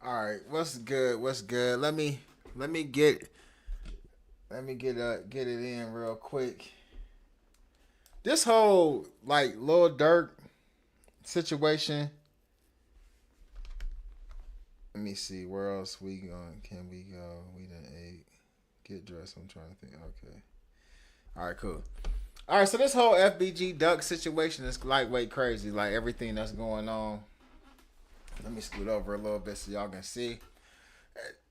All right, what's good? What's good? Let me get get it in real quick. This whole like Lil Durk situation. Let me see where else we going. Can we go? We done ate. Get dressed. I'm trying to think. Okay. All right, cool. All right, so this whole FBG Duck situation is lightweight crazy. Like everything that's going on. Let me scoot over a little bit so y'all can see.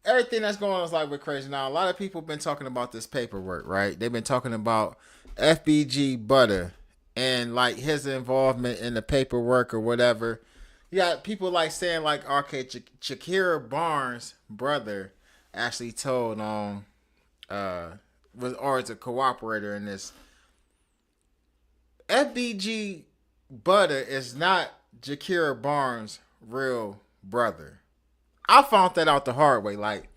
Everything that's going on is like we're crazy now. A lot of people have been talking about this paperwork, right? They've been talking about FBG Butta and like his involvement in the paperwork or whatever. You got people like saying like, okay, Shakira Barnes' brother actually told was or is a cooperator in this. FBG Butta is not Shakira Barnes' real brother. I found that out the hard way. Like,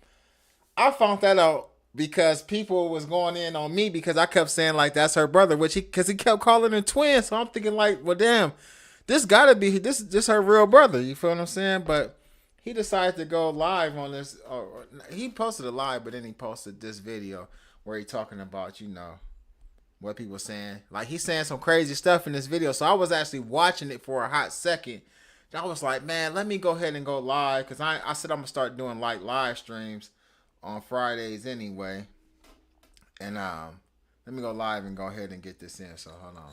I found that out because people was going in on me because I kept saying like that's her brother, which he kept calling him twin. So I'm thinking like, well, damn, this gotta be this her real brother. You feel what I'm saying? But he decided to go live on this. He posted a live, but then he posted this video where he talking about what people were saying. Like he's saying some crazy stuff in this video. So I was actually watching it for a hot second. I was like, man, let me go ahead and go live because I said I'm gonna start doing like live streams on Fridays anyway. And let me go live and go ahead and get this in. So hold on,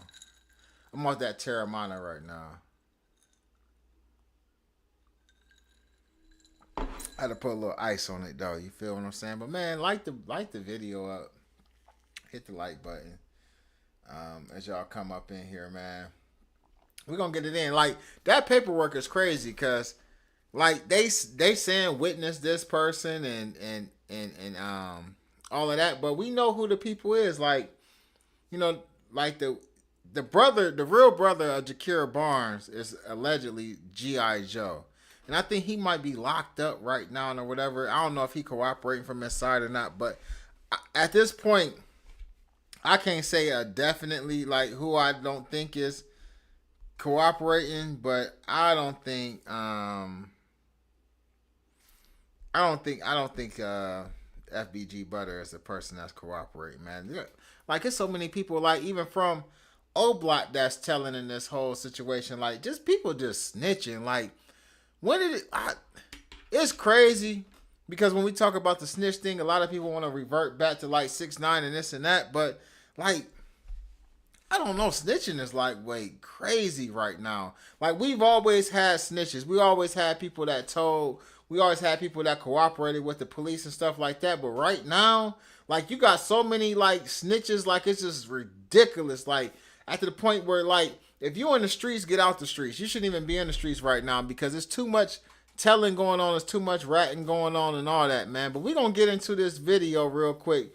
I'm on that Terramana right now. I had to put a little ice on it though. You feel what I'm saying? But man, like the video up, hit the like button as y'all come up in here, man. We're gonna get it in. Like that paperwork is crazy because like they saying witness this person and all of that, but we know who the people is. Like, like the brother, the real brother of Shakira Barnes is allegedly G.I. Joe. And I think he might be locked up right now or whatever. I don't know if he cooperating from his side or not, but at this point, I can't say definitely like who I don't think is cooperating, but I don't think FBG Butter is the person that's cooperating, man. Like it's so many people, like even from O Block that's telling in this whole situation, like just people just snitching. Like when did it's crazy because when we talk about the snitch thing, a lot of people want to revert back to like 6ix9ine and this and that, but like I don't know, snitching is like way crazy right now. Like we've always had snitches. We always had people that told. We always had people that cooperated with the police and stuff like that. But right now, like you got so many like snitches, like it's just ridiculous. Like at the point where like if you in the streets, get out the streets. You shouldn't even be in the streets right now because there's too much telling going on. There's too much ratting going on and all that, man. But we're going to get into this video real quick.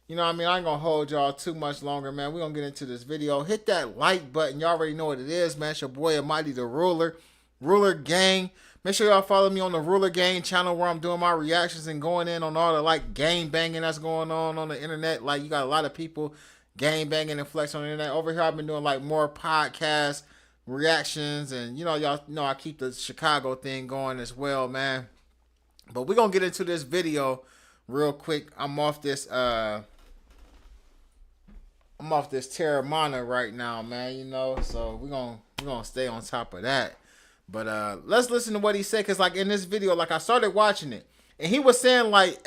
You know what I mean? I ain't going to hold y'all too much longer, man. We're going to get into this video. Hit that like button. Y'all already know what it is, man. It's your boy, Almighty the Ruler. Ruler Gang. Make sure y'all follow me on the Ruler Gang channel where I'm doing my reactions and going in on all the, like, gang banging that's going on the internet. Like, you got a lot of people gang banging and flex on the internet. Over here, I've been doing, like, more podcast reactions. And, y'all know I keep the Chicago thing going as well, man. But we're going to get into this video real quick. I'm off this Terramana right now, man, so we're gonna stay on top of that. But let's listen to what he said, because like in this video, like I started watching it and he was saying like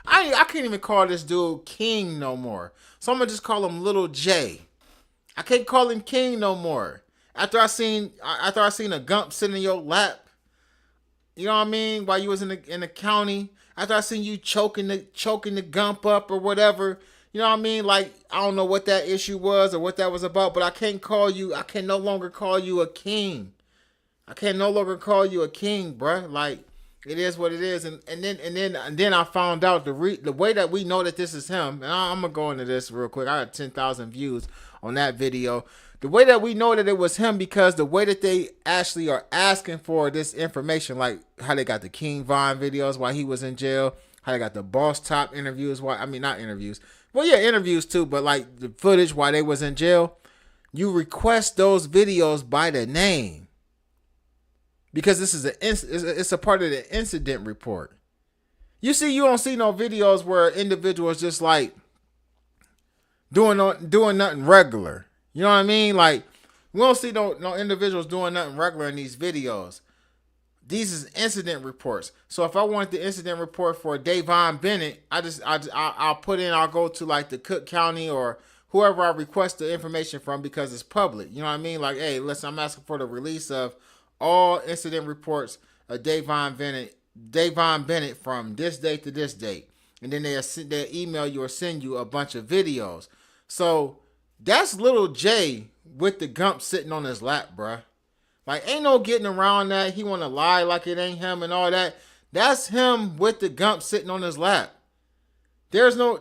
I can't even call this dude King no more. So I'm gonna just call him Little J. I can't call him King no more. After I seen a gump sitting in your lap, you know what I mean, while you was in the county, after I seen you choking the gump up or whatever. You know what I mean? Like, I don't know what that issue was or what that was about, but I can no longer call you a king. I can no longer call you a king, bruh. Like, it is what it is. And then I found out the way that we know that this is him, and I'm going to go into this real quick. I had 10,000 views on that video. The way that we know that it was him, because the way that they actually are asking for this information, like how they got the King Vaughn videos while he was in jail, how they got the Boss Top interviews, not interviews. Well, yeah, interviews too, but like the footage while they was in jail, you request those videos by the name. because this is it's a part of the incident report. You see, you don't see no videos where individuals just like doing nothing regular. You know what I mean? Like we don't see no individuals doing nothing regular in these videos. These is incident reports. So if I want the incident report for Vaughn Bennett, I'll put in. I'll go to like the Cook County or whoever I request the information from because it's public. You know what I mean? Like, hey, listen, I'm asking for the release of all incident reports of Vaughn Bennett from this date to this date, and then they'll email you or send you a bunch of videos. So that's little Jay with the gump sitting on his lap, bruh. Like, ain't no getting around that. He want to lie like it ain't him and all that. That's him with the gump sitting on his lap. There's no,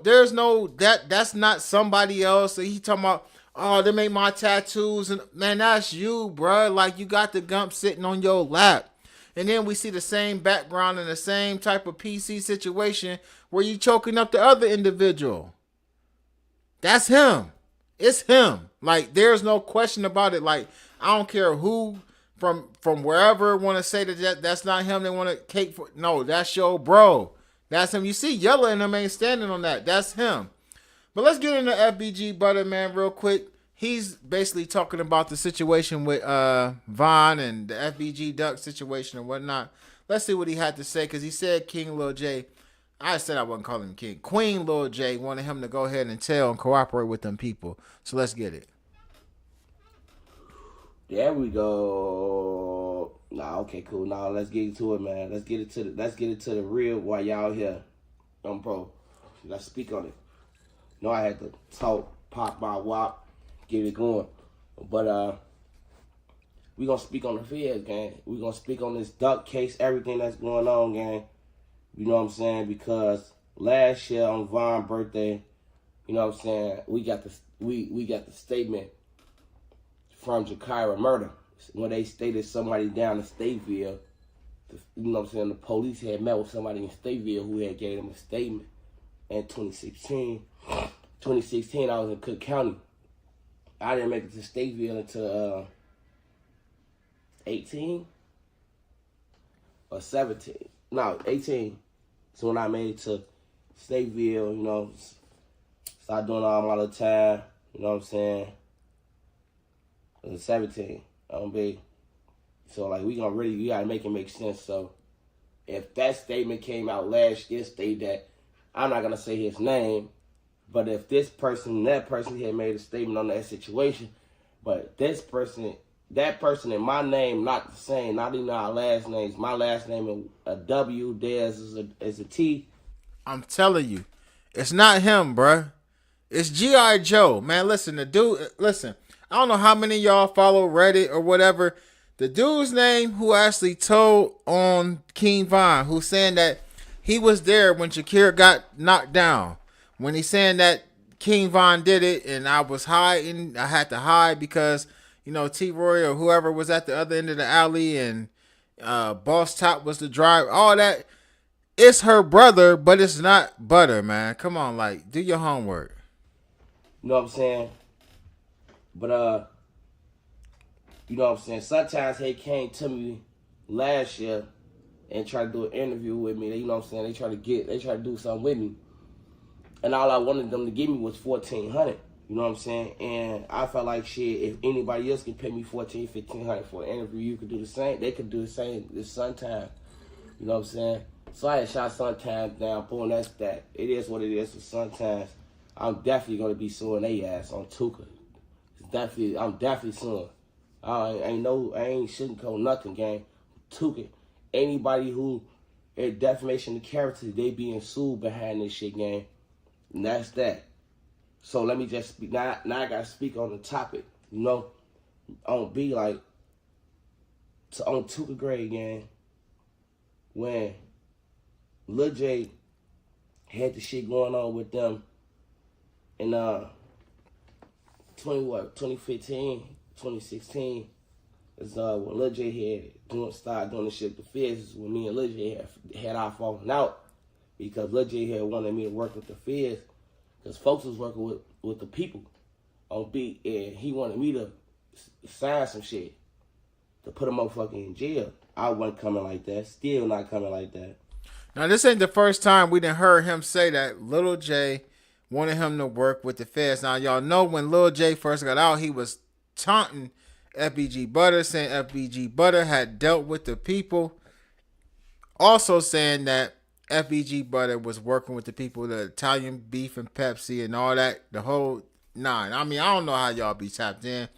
that's not somebody else. So he talking about, oh, they make my tattoos. And man, that's you, bro. Like, you got the gump sitting on your lap. And then we see the same background and the same type of PC situation where you choking up the other individual. That's him. It's him. Like, there's no question about it. Like, I don't care who from wherever want to say that's not him. They want to cake for. No, that's your bro. That's him. You see, Yella and them ain't standing on that. That's him. But let's get into FBG Butta, man, real quick. He's basically talking about the situation with Vaughn and the FBG Duck situation and whatnot. Let's see what he had to say, because he said King Lil J. I said I wasn't calling him King. Queen Lil J wanted him to go ahead and tell and cooperate with them people. So let's get it. There we go. Nah, okay, cool. Now let's get into it, man. Let's get it to the real while y'all here. Bro. Let's speak on it. No, I had to talk, pop my wop, get it going. But we gonna speak on the feds, gang. We gonna speak on this Duck case, everything that's going on, gang. You know what I'm saying? Because last year on Vaughn's birthday, you know what I'm saying, we got the statement from Jakira Murder when they stated somebody down in Stateville. You know what I'm saying? The police had met with somebody in Stateville who had gave them a statement in 2016. 2016, I was in Cook County. I didn't make it to Stateville until 18 or 17. No, 18. So when I made it to Stateville, you know, started doing all my little time, you know what I'm saying? It was 17. So like we gotta make it make sense. So if that statement came out last year, state that I'm not gonna say his name, but if that person had made a statement on that situation, but that person and my name not the same, not even our last names. My last name is a W, theirs is a T. I'm telling you, it's not him, bruh. It's G.I. Joe. Man, listen, the dude, listen, I don't know how many of y'all follow Reddit or whatever. The dude's name who actually told on King Vaughn, who's saying that he was there when Shakira got knocked down. When he's saying that King Vaughn did it and I was hiding, I had to hide because, you know, T-Roy or whoever was at the other end of the alley and Boss Top was the driver, all that. It's her brother, but it's not Butta, man. Come on, like, do your homework. You know what I'm saying? But, you know what I'm saying? Sometimes they came to me last year and tried to do an interview with me. You know what I'm saying? They try to do something with me. And all I wanted them to give me was $1,400. You know what I'm saying? And I felt like, shit, if anybody else can pay me $1,400, $1,500 for an interview, you could do the same. They could do the same this Suntime. You know what I'm saying? So I had shot Suntime down, pulling that stat. It is what it is for Suntimes. I'm definitely going to be suing their ass on Tuka. I'm definitely suing. I ain't sugarcoat nothing, gang. Tuka. Anybody who defamation of character, they being sued behind this shit, gang. And that's that. So let me just speak. Now I gotta speak on the topic. You know, on be like on Tuka grade, gang. When Lil J had the shit going on with them in 2015, 2016 is when Lil J started doing the shit with the feds. When me and Lil J had our falling out because Lil J had wanted me to work with the feds because folks was working with the people on beat, and he wanted me to sign some shit to put a motherfucker in jail. I wasn't coming like that. Still not coming like that. Now, this ain't the first time we done heard him say that Lil J wanted him to work with the feds. Now, y'all know when Lil J first got out, he was taunting FBG Butta, saying FBG Butta had dealt with the people. Also saying that FBG Butta was working with the people, the Italian beef and Pepsi and all that, the whole nine. I mean, I don't know how y'all be tapped in.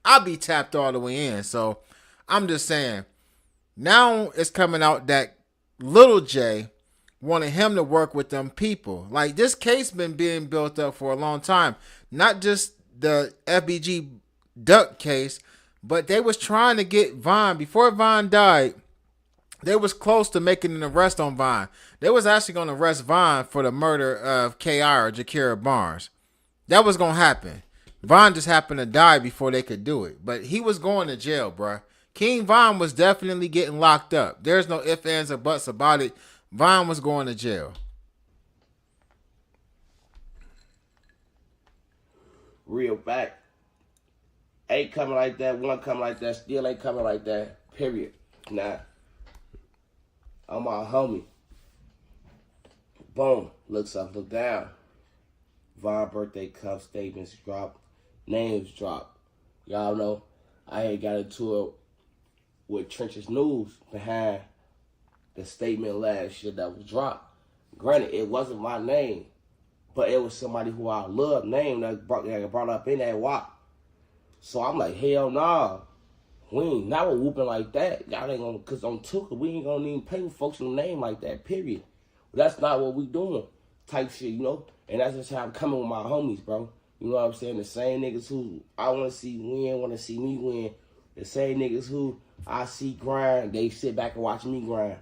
I'll be tapped all the way in. So, I'm just saying, now it's coming out that Lil J wanted him to work with them people. Like, this case been being built up for a long time. Not just the FBG Duck case, but they was trying to get Vaughn. Before Vaughn died, they was close to making an arrest on Vaughn. They was actually going to arrest Vaughn for the murder of K.I. or Jakira Barnes. That was going to happen. Vaughn just happened to die before they could do it. But he was going to jail, bruh. King Vaughn was definitely getting locked up. There's no ifs, ands, or buts about it. Vaughn was going to jail. Real fact. Ain't coming like that. One coming like that. Still ain't coming like that. Period. Nah. I'm my homie. Boom. Looks up, look down. Vaughn birthday cup statements drop. Names drop. Y'all know I ain't got into it with Trench's News behind the statement last year that was dropped. Granted, it wasn't my name, but it was somebody who I love name that brought up in that WAP. So I'm like, hell nah. We ain't never whooping like that. Y'all ain't gonna, cause on Tuka, we ain't gonna even pay with folks no name like that, period. But that's not what we doing. Type shit, you know? And that's just how I'm coming with my homies, bro. You know what I'm saying? The same niggas who I wanna see win, wanna see me win. The same niggas who I see grind, they sit back and watch me grind.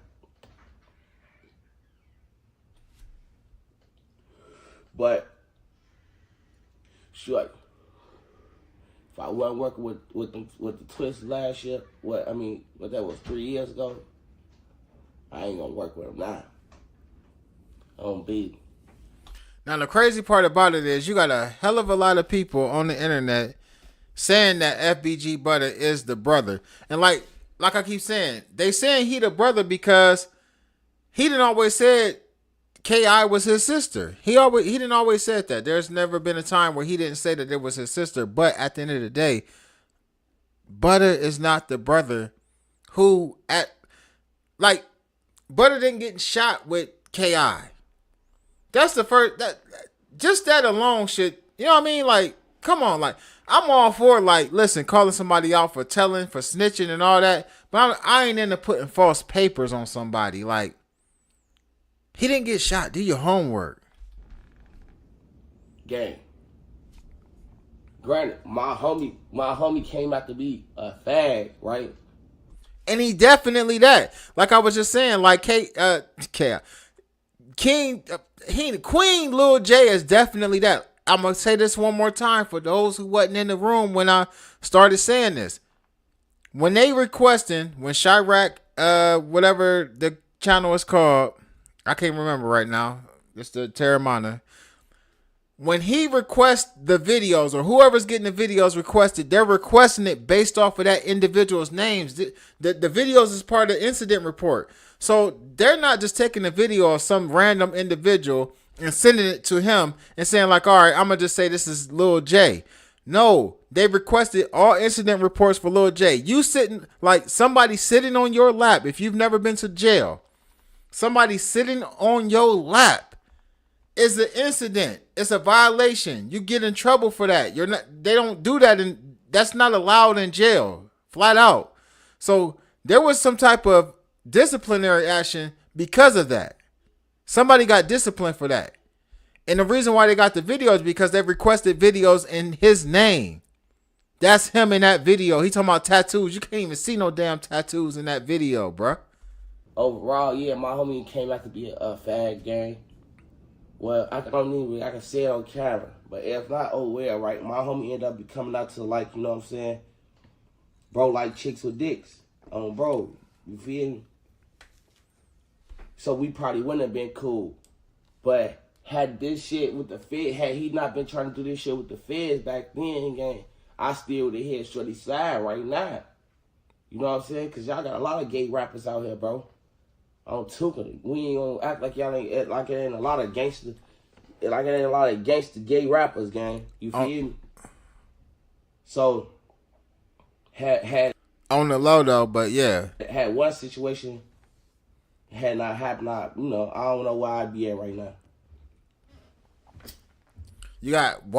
But, sure, if I wasn't working with the Twist last year, what that was 3 years ago, I ain't gonna work with them now. On beat. Now, the crazy part about it is you got a hell of a lot of people on the internet saying that FBG Butta is the brother. And like I keep saying, they saying he the brother because he didn't always said K.I. was his sister. He didn't always said that. There's never been a time where he didn't say that it was his sister. But at the end of the day, Butta is not the brother who Butta didn't get shot with K.I. That's the first, just that alone should, you know what I mean? Like, come on, like, I'm all for, like, listen, calling somebody out for telling, for snitching and all that, but I ain't into putting false papers on somebody. Like, he didn't get shot. Do your homework. Gang. Granted, my homie came out to be a fag, right? And he definitely that. Like I was just saying, like Queen Lil J is definitely that. I'm gonna say this one more time for those who wasn't in the room when I started saying this. When they requesting, when Chirac, whatever the channel is called, I can't remember right now. It's the Terramana. When he requests the videos, or whoever's getting the videos requested, they're requesting it based off of that individual's names. The videos is part of the incident report. So they're not just taking a video of some random individual and sending it to him and saying like, all right, I'm going to just say this is Lil J. No, they requested all incident reports for Lil J. You sitting, like somebody sitting on your lap, if you've never been to jail, somebody sitting on your lap is an incident. It's a violation. You get in trouble for that. They don't do that, and that's not allowed in jail, flat out. So there was some type of disciplinary action because of that. Somebody got disciplined for that. And the reason why they got the video is because they requested videos in his name. That's him in that video. He talking about tattoos. You can't even see no damn tattoos in that video, bruh. Overall, yeah, my homie came out to be a fag gang. Well, I can say it on camera, but if not, oh well, right? My homie ended up coming out to, like, you know what I'm saying? Bro, like chicks with dicks. Bro, you feel me? So we probably wouldn't have been cool. But had this shit with the Fed, had he not been trying to do this shit with the Feds back then, gang, I still would have hit Shorty's side right now. You know what I'm saying? Because y'all got a lot of gay rappers out here, bro. On Tuka. We ain't gonna act like y'all ain't like it ain't a lot of gangster. Like it ain't a lot of gangster gay rappers, gang. You feel me? So had on the low though, but yeah. Had one situation had not happened, I don't know where I'd be at right now. You got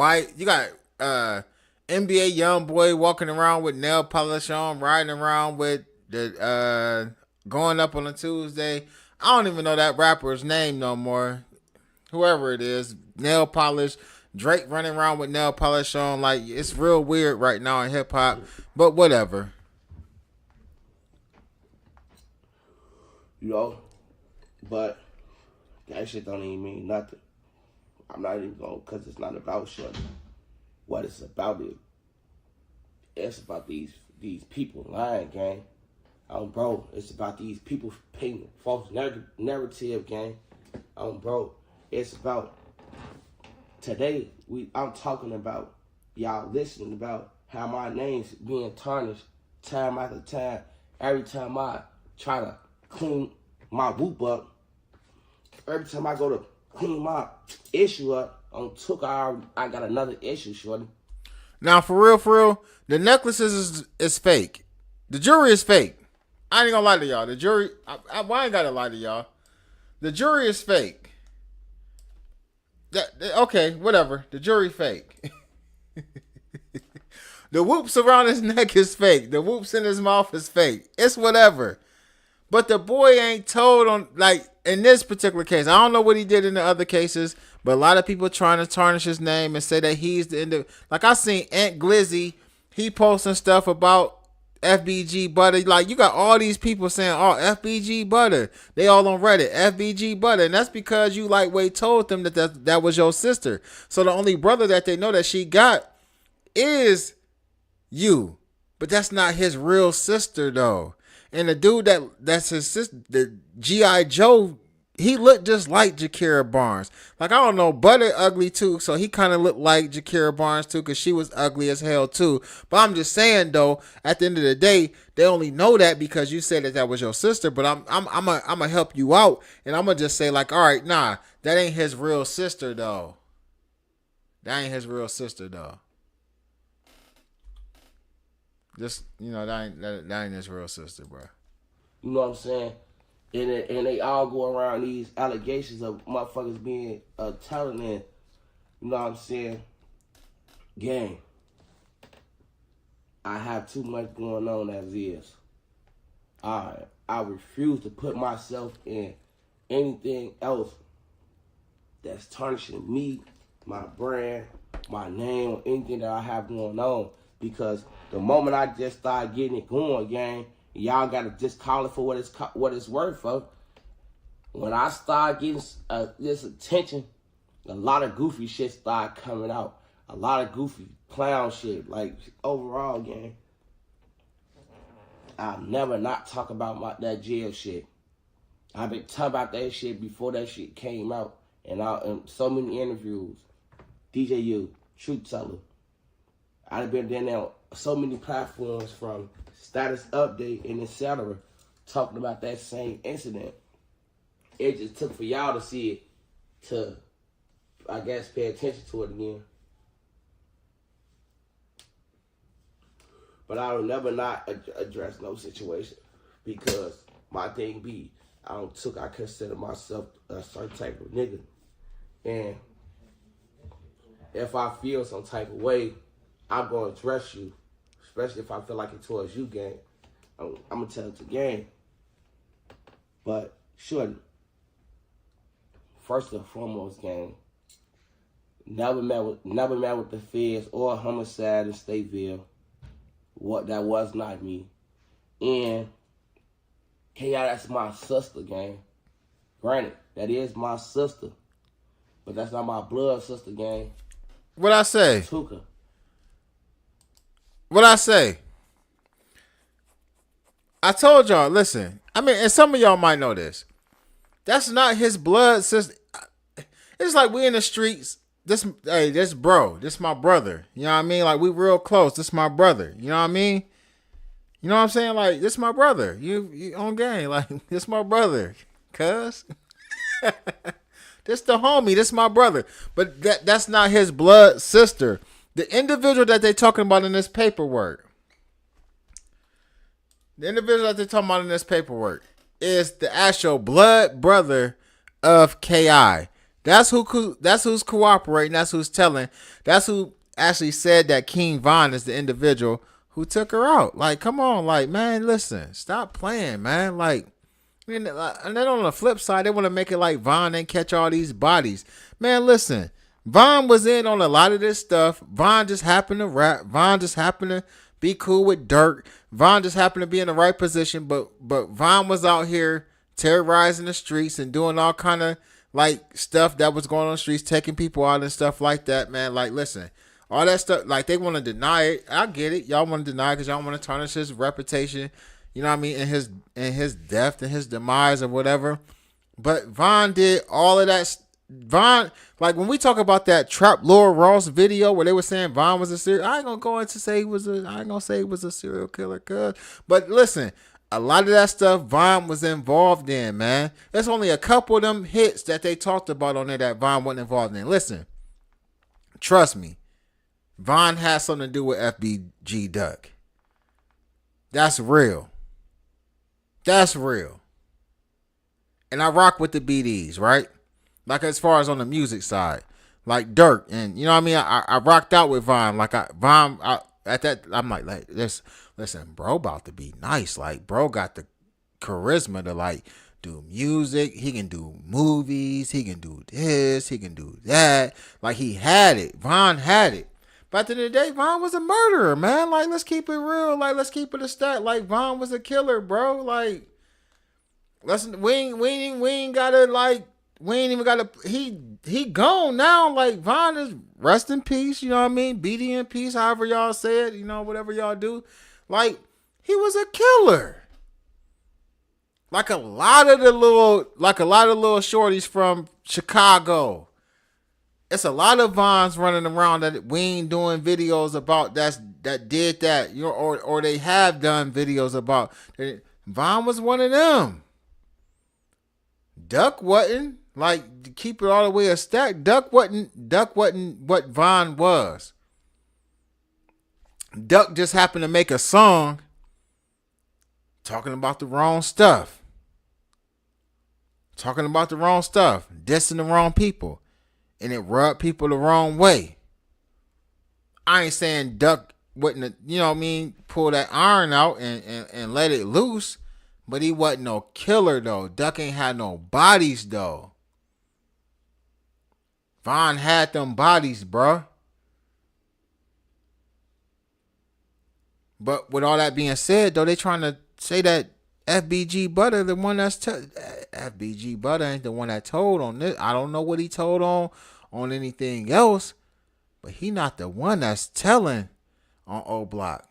NBA young boy walking around with nail polish on, riding around with the going up on a Tuesday. I don't even know that rapper's name no more. Whoever it is, nail polish. Drake running around with nail polish on. Like, it's real weird right now in hip hop. But whatever. You know? But that shit don't even mean nothing. I'm not even going, because it's not about shit. What it's about it's about these people lying, gang. Bro, it's about these people painting false narrative, gang. Bro, it's about today. I'm talking about y'all listening about how my name's being tarnished time after time. Every time I try to clean my whoop up, every time I go to clean my issue up, I got another issue, shorty. Now, for real, the necklaces is fake. The jewelry is fake. I ain't gonna lie to y'all. The jewelry, I ain't gotta lie to y'all. The jewelry is fake. Okay, whatever. The jewelry fake. The whoops around his neck is fake. The whoops in his mouth is fake. It's whatever. But the boy ain't told on, like, in this particular case. I don't know what he did in the other cases, but a lot of people trying to tarnish his name and say that he's the end of, like, I seen Aunt Glizzy, he posting stuff about FBG Butta. Like, you got all these people saying, oh, FBG Butta. They all on Reddit, FBG Butta. And that's because you lightweight told them that was your sister. So the only brother that they know that she got is you. But that's not his real sister, though. And the dude that's his sister, the G.I. Joe, he looked just like Jakira Barnes. Like, I don't know, Butta ugly too, so he kind of looked like Jakira Barnes too, because she was ugly as hell too. But I'm just saying, though, at the end of the day, they only know that because you said that was your sister. But I'm gonna help you out, and I'm gonna just say, like, all right, nah, that ain't his real sister though. That ain't his real sister though. Just, that ain't his real sister, bro. You know what I'm saying? And they all go around these allegations of motherfuckers being talent and, you know what I'm saying? Gang, I have too much going on as is. I refuse to put myself in anything else that's tarnishing me, my brand, my name, or anything that I have going on. Because the moment I just start getting it going, gang, y'all gotta just call it for what it's worth for. When I start getting this attention, a lot of goofy shit start coming out. A lot of goofy clown shit. Like, overall, gang, I'll never not talk about that jail shit. I've been talking about that shit before that shit came out. And in so many interviews, DJU, Truth Teller. I've been down there on so many platforms, from Status Update and etc., talking about that same incident. It just took for y'all to see it to, I guess, pay attention to it again. But I will never not address no situation, because my thing be, I consider myself a certain type of nigga. And if I feel some type of way, I'm going to address you, especially if I feel like it towards you, gang. I'm going to tell it to gang. But, sure, first and foremost, gang, never met with the feds or homicide in Stateville. That was not me. And, that's my sister, gang. Granted, that is my sister. But that's not my blood sister, gang. What I say? Tuka. What I say? I told y'all, listen. I mean, and some of y'all might know this. That's not his blood sister. It's like we in the streets. This bro. This my brother. You know what I mean? Like, we real close. This my brother. You know what I mean? You know what I'm saying? Like, this my brother. You on game. Like, this my brother. Cuz. This the homie. This my brother. But that's not his blood sister. The individual that they talking about in this paperwork. The individual that they talking about in this paperwork is the actual blood brother of KI. That's who's cooperating. That's who's telling. That's who actually said that King Vaughn is the individual who took her out. Like, come on, like, man, listen, stop playing, man. Like, and then on the flip side, they want to make it like Vaughn didn't catch all these bodies. Man, listen, Vaughn was in on a lot of this stuff. Vaughn just happened to rap. Vaughn just happened to be cool with Dirk. Vaughn just happened to be in the right position. But Vaughn was out here terrorizing the streets and doing all kind of like stuff that was going on the streets, taking people out and stuff like that, man. Like, listen, all that stuff, like, they want to deny it. I get it. Y'all want to deny it because y'all want to tarnish his reputation, you know what I mean, in his death and his demise or whatever. But Vaughn did all of that. Vaughn, like, when we talk about that Trap Lord Ross video where they were saying Vaughn was a serial, I ain't gonna go into say he was a serial killer, cuz. But listen, a lot of that stuff Vaughn was involved in, man. There's only a couple of them hits that they talked about on there that Vaughn wasn't involved in. Listen, trust me, Vaughn has something to do with FBG Duck. That's real. That's real. And I rock with the BDs, right? Like, as far as on the music side, like Dirk, and you know what I mean. I rocked out with Vaughn. Like, at that, I'm like listen, bro, about to be nice. Like, bro got the charisma to like do music. He can do movies. He can do this. He can do that. Like, he had it. Vaughn had it. But at the end of the day, Vaughn was a murderer, man. Like, let's keep it real. Like, let's keep it a stat. Like, Vaughn was a killer, bro. Like, listen, we ain't gotta like. We ain't even got to. He gone now. Like, Vaughn is rest in peace. You know what I mean? BD in peace. However y'all say it. You know, whatever y'all do. Like, he was a killer. Like a lot of little shorties from Chicago. It's a lot of Vaughns running around that we ain't doing videos about that did that. You know, or they have done videos about. Vaughn was one of them. Duck wasn't. Like, to keep it all the way a stack, Duck wasn't what Vaughn was. Duck just happened to make a song talking about the wrong stuff. Dissing the wrong people. And it rubbed people the wrong way. I ain't saying Duck wouldn't, you know what I mean, pull that iron out and let it loose. But he wasn't no killer, though. Duck ain't had no bodies, though. Vaughn had them bodies, bruh. But with all that being said, though, they trying to say that FBG Butta, the one that's FBG Butta ain't the one that told on this. I don't know what he told on anything else, but he not the one that's telling on O Block.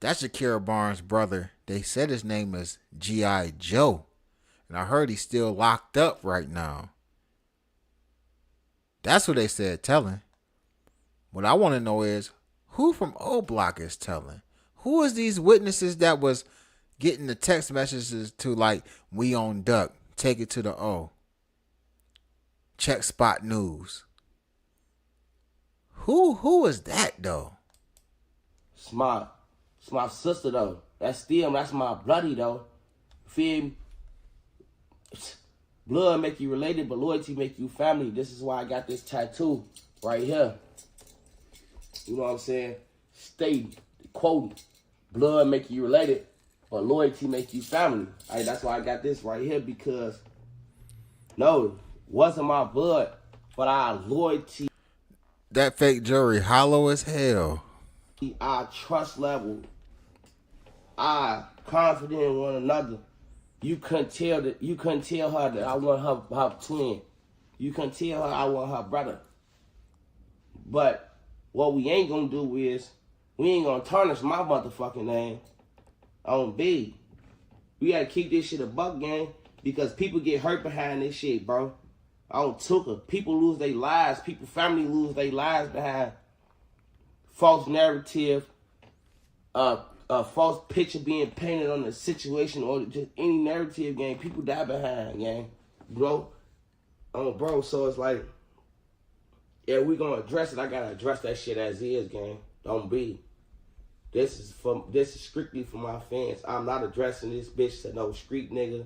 That's Shakira Barnes' brother. They said his name is G.I. Joe, and I heard he's still locked up right now. That's what they said telling. What I want to know is, who from O Block is telling? Who is these witnesses that was getting the text messages to, like, we on Duck, take it to the O, check Spot News? Who is that, though? It's my sister, though. That's my bloody, though. Feel me? Blood make you related, but loyalty make you family. This is why I got this tattoo right here. You know what I'm saying? Stay quoting. Blood make you related, but loyalty make you family. That's why I got this right here, because no, wasn't my blood, but our loyalty. That fake jewelry hollow as hell. Our trust level. Our confidence in one another. You couldn't tell her that I want her twin. You couldn't tell her I want her brother. But what we ain't gonna do is, we ain't gonna tarnish my motherfucking name on B. We gotta keep this shit a buck, gang, because people get hurt behind this shit, bro. On Tuka, people lose their lives. People, family lose their lives behind false narrative, a false picture being painted on the situation or just any narrative, gang. People die behind, gang. Bro, bro. So it's like, yeah, we gonna address it. I gotta address that shit as is, gang. Don't be. This is strictly for my fans. I'm not addressing this bitch to no street nigga,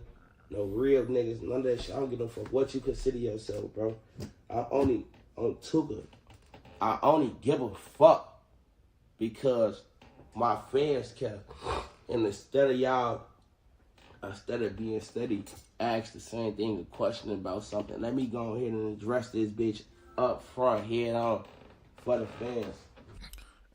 no real niggas, none of that shit. I don't give a fuck what you consider yourself, bro. I only on Tuga. I only give a fuck because my fans care. And instead of being steady, ask the same thing, a question about something. Let me go ahead and address this bitch up front, head on, for the fans.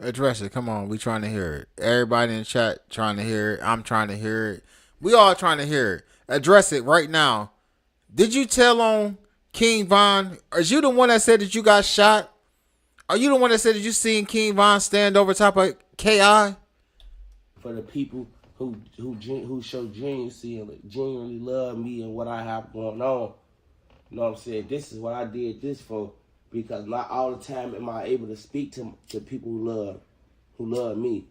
Address it. Come on, we trying to hear it. Everybody in the chat trying to hear it. I'm trying to hear it. We all trying to hear it. Address it right now. Did you tell on King Vaughn? Are you the one that said that you got shot? Are you the one that said that you seen King Vaughn stand over top of KI? For the people who show genuinely love me and what I have going on, you know what I'm saying? This is what I did this for, because not all the time am I able to speak to people who love me,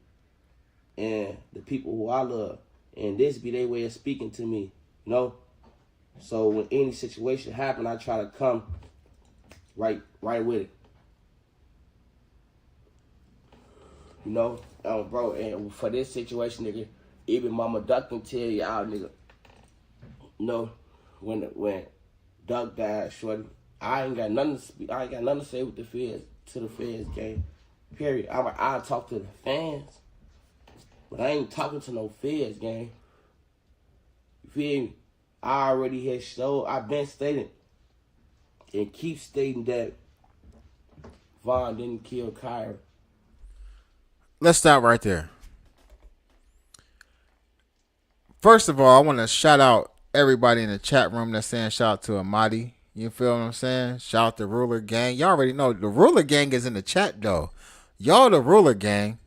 and the people who I love, and this be their way of speaking to me, you know. So when any situation happen, I try to come right with it, you know. Bro, and for this situation, nigga, even Mama Duck can tell y'all, nigga, you know, when Duck died, shorty, I ain't got nothing to speak. I ain't got nothing to say with the feds, gang. Period. I talk to the fans, but I ain't talking to no feds, gang. You feel me? I already had showed. I've been stating and keep stating that Vaughn didn't kill Kyra. Let's stop right there. First of all, I want to shout out everybody in the chat room that's saying shout out to Amadi. You feel what I'm saying? Shout out to Ruler Gang. Y'all already know the Ruler Gang is in the chat though. Y'all the Ruler Gang.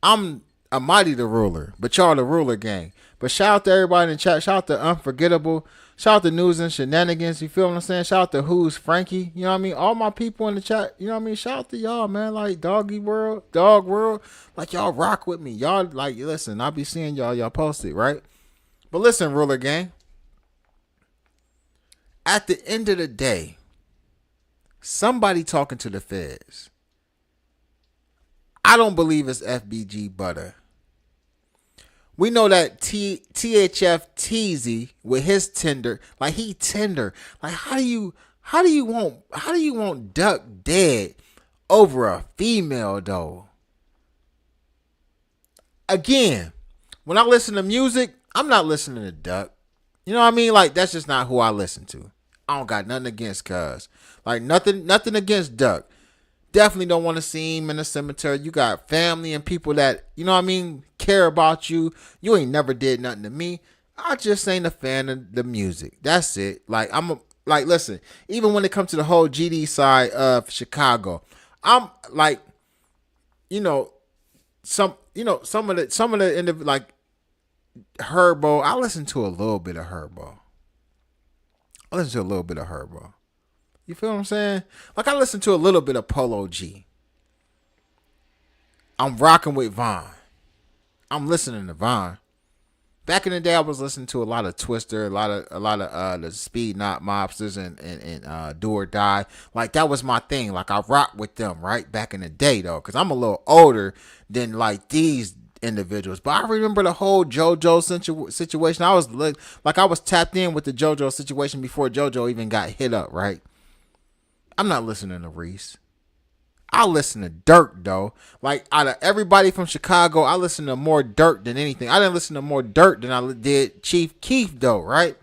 I'm Amadi the Ruler, but y'all the Ruler Gang. But shout out to everybody in the chat. Shout out to Unforgettable. Shout out to News and Shenanigans. You feel what I'm saying? Shout out to Who's Frankie. You know what I mean? All my people in the chat. You know what I mean? Shout out to y'all, man. Like Dog World. Like y'all rock with me. Y'all like listen. I'll be seeing y'all post it, right? But listen, Ruler Gang. At the end of the day, somebody talking to the feds. I don't believe it's FBG Butta. We know that THF Teezy with his tender, like he tender. Like how do you want Duck dead over a female though? Again, when I listen to music, I'm not listening to Duck. You know what I mean? Like that's just not who I listen to. I don't got nothing against Cuz. Like nothing against Duck. Definitely don't want to see him in the cemetery. You got family and people that, you know what I mean, care about you. You ain't never did nothing to me. I just ain't a fan of the music. That's it. Like listen, even when it comes to the whole GD side of Chicago, I'm like, some of the like Herbo. I listen to a little bit of Herbo. You feel what I'm saying? Like, I listen to a little bit of Polo G. I'm rocking with Vaughn. I'm listening to Vaughn. Back in the day, I was listening to a lot of Twister, a lot of the Speed Knot Mobsters and Do or Die. Like, that was my thing. Like, I rocked with them, right? Back in the day, though. Because I'm a little older than, like, these individuals. But I remember the whole JoJo situation. I was tapped in with the JoJo situation before JoJo even got hit up, right? I'm not listening to Reese. I listen to Dirt, though. Like, out of everybody from Chicago, I listen to more Dirt than anything. I didn't listen to more Dirt than I did Chief Keef, though, right?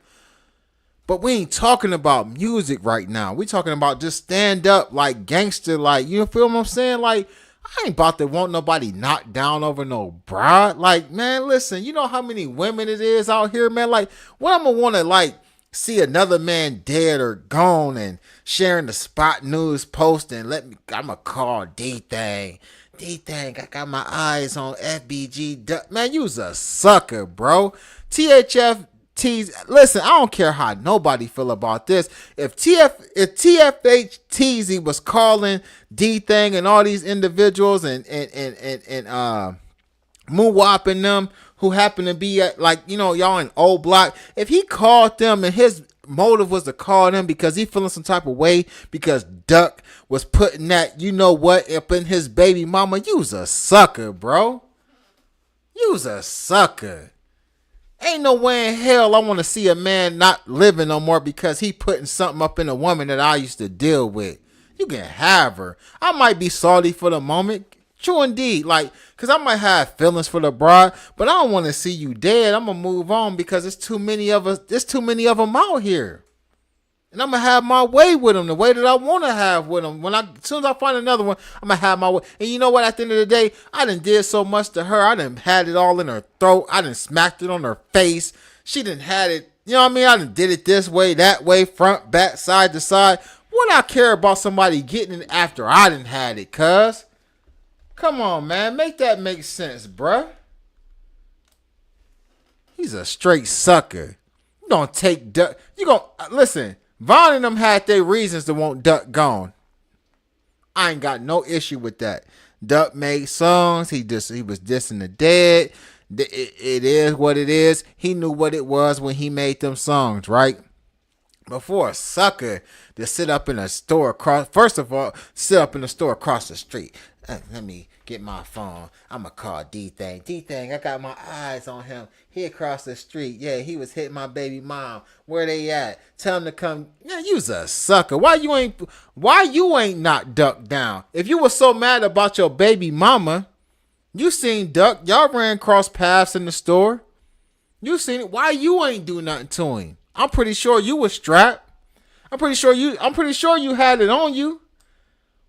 But we ain't talking about music right now. We talking about just stand up, like, gangster, like, you feel what I'm saying? Like, I ain't about to want nobody knocked down over no broad. Like, man, listen, you know how many women it is out here, man? Like, what I'm going to want to, like, see another man dead or gone and sharing the spot news post and I'ma call D-Thing, I got my eyes on FBG Duck. Man, you's a sucker, bro. THF Teezy, listen, I don't care how nobody feel about this. If TFH Teezy was calling D-Thing and all these individuals and Moonwop and them who happen to be at, like, y'all in old block, if he called them and his motive was to call them because he feeling some type of way because Duck was putting that, what, up in his baby mama, you's a sucker, bro. You's a sucker. Ain't no way in hell I want to see a man not living no more because he putting something up in a woman that I used to deal with. You can have her. I might be salty for the moment. True indeed. Like, because I might have feelings for the bride, but I don't want to see you dead. I'm going to move on because there's too many of us. There's too many of them out here. And I'm going to have my way with them, the way that I want to have with them. As soon as I find another one, I'm going to have my way. And you know what? At the end of the day, I done did so much to her. I done had it all in her throat. I done smacked it on her face. She done had it, you know what I mean? I done did it this way, that way, front, back, side to side. What I care about somebody getting it after I done had it, cuz? Come on, man. Make that make sense, bruh. He's a straight sucker. You gonna take Duck. You gonna, listen, Vaughn and them had their reasons to want Duck gone. I ain't got no issue with that. Duck made songs. He was dissing the dead. It is what it is. He knew what it was when he made them songs, right? But for a sucker to sit up in a store across, first of all, sit up in a store across the street. Let me get my phone. I'ma call D-Thing. D-Thing, I got my eyes on him. He across the street. Yeah, he was hitting my baby mom. Where they at? Tell him to come. Yeah, you's a sucker. Why you ain't knocked Duck down? If you were so mad about your baby mama, you seen Duck. Y'all ran cross paths in the store. You seen it. Why you ain't do nothing to him? I'm pretty sure you was strapped. I'm pretty sure you had it on you.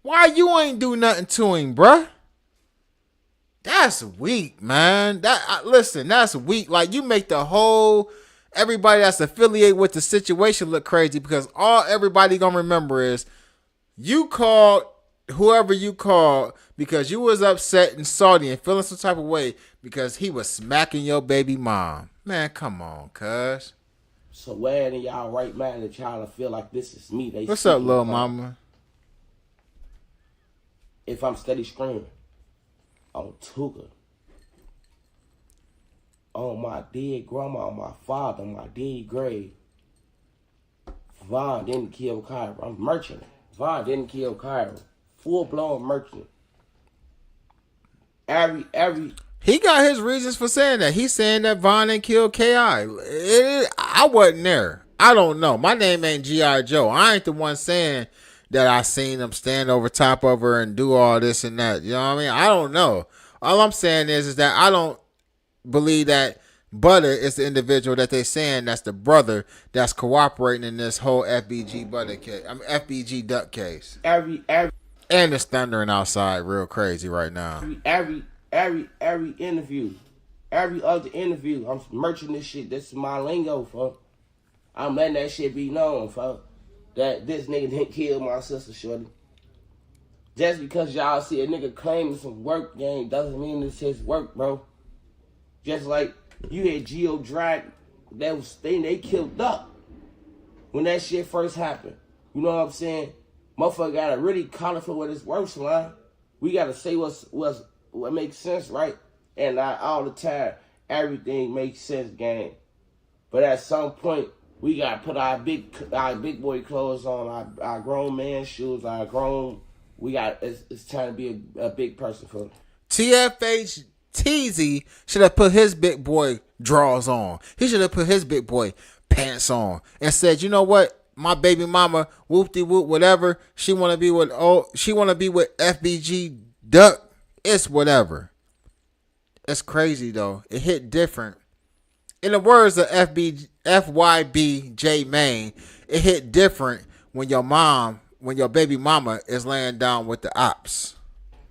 Why you ain't do nothing to him, bruh? That's weak, man. Listen, that's weak. Like, you make the whole everybody that's affiliated with the situation look crazy because all everybody gonna remember is you called whoever you called because you was upset and salty and feeling some type of way because he was smacking your baby mom. Man, come on, cuz. So where in y'all right mind that y'all feel like this is me? What's up, little mama? If I'm steady screaming on Tuga, on my dead grandma, on my father, on my dead grave, Vaughn didn't kill Kyra. I'm merchant. Vaughn didn't kill Kyra. Full blown merchant. Every He got his reasons for saying that. He's saying that Vaughn didn't kill K.I. I wasn't there. I don't know. My name ain't G.I. Joe. I ain't the one saying that I seen him stand over top of her and do all this and that. You know what I mean? I don't know. All I'm saying is that I don't believe that Butta is the individual that they saying that's the brother that's cooperating in this whole FBG Butta case. I mean, FBG Duck case. every And it's thundering outside real crazy right now. every interview, every other interview, I'm merching this shit. This is my lingo, fuck. I'm letting that shit be known, fuck. That this nigga didn't kill my sister, shorty. Just because y'all see a nigga claiming some work game doesn't mean it's his work, bro. Just like you had Geo Drag, they killed Duck when that shit first happened. You know what I'm saying? Motherfucker gotta really call it for what it's worth, man. We gotta say what makes sense, right? And not all the time everything makes sense, gang. But at some point, we gotta put our big boy clothes on, our grown man shoes, it's time to be a big person for them. TFH Teezy should have put his big boy drawers on. He should have put his big boy pants on and said, you know what? My baby mama, whoop-de-whoop, whatever. She wanna be with FBG Duck. It's whatever. It's crazy though. It hit different. In the words of FYB J Main, it hit different when your baby mama is laying down with the ops.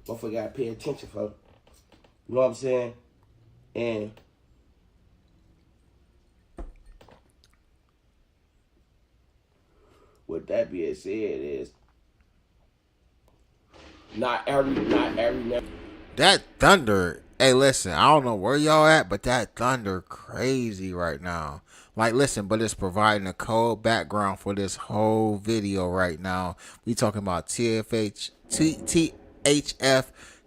Motherfucker gotta pay attention, folks. You know what I'm saying? And with that being said, is not every. That thunder. Hey, listen, I don't know where y'all at, but that thunder crazy right now. Like, listen, but it's providing a cold background for this whole video right now. We talking about THF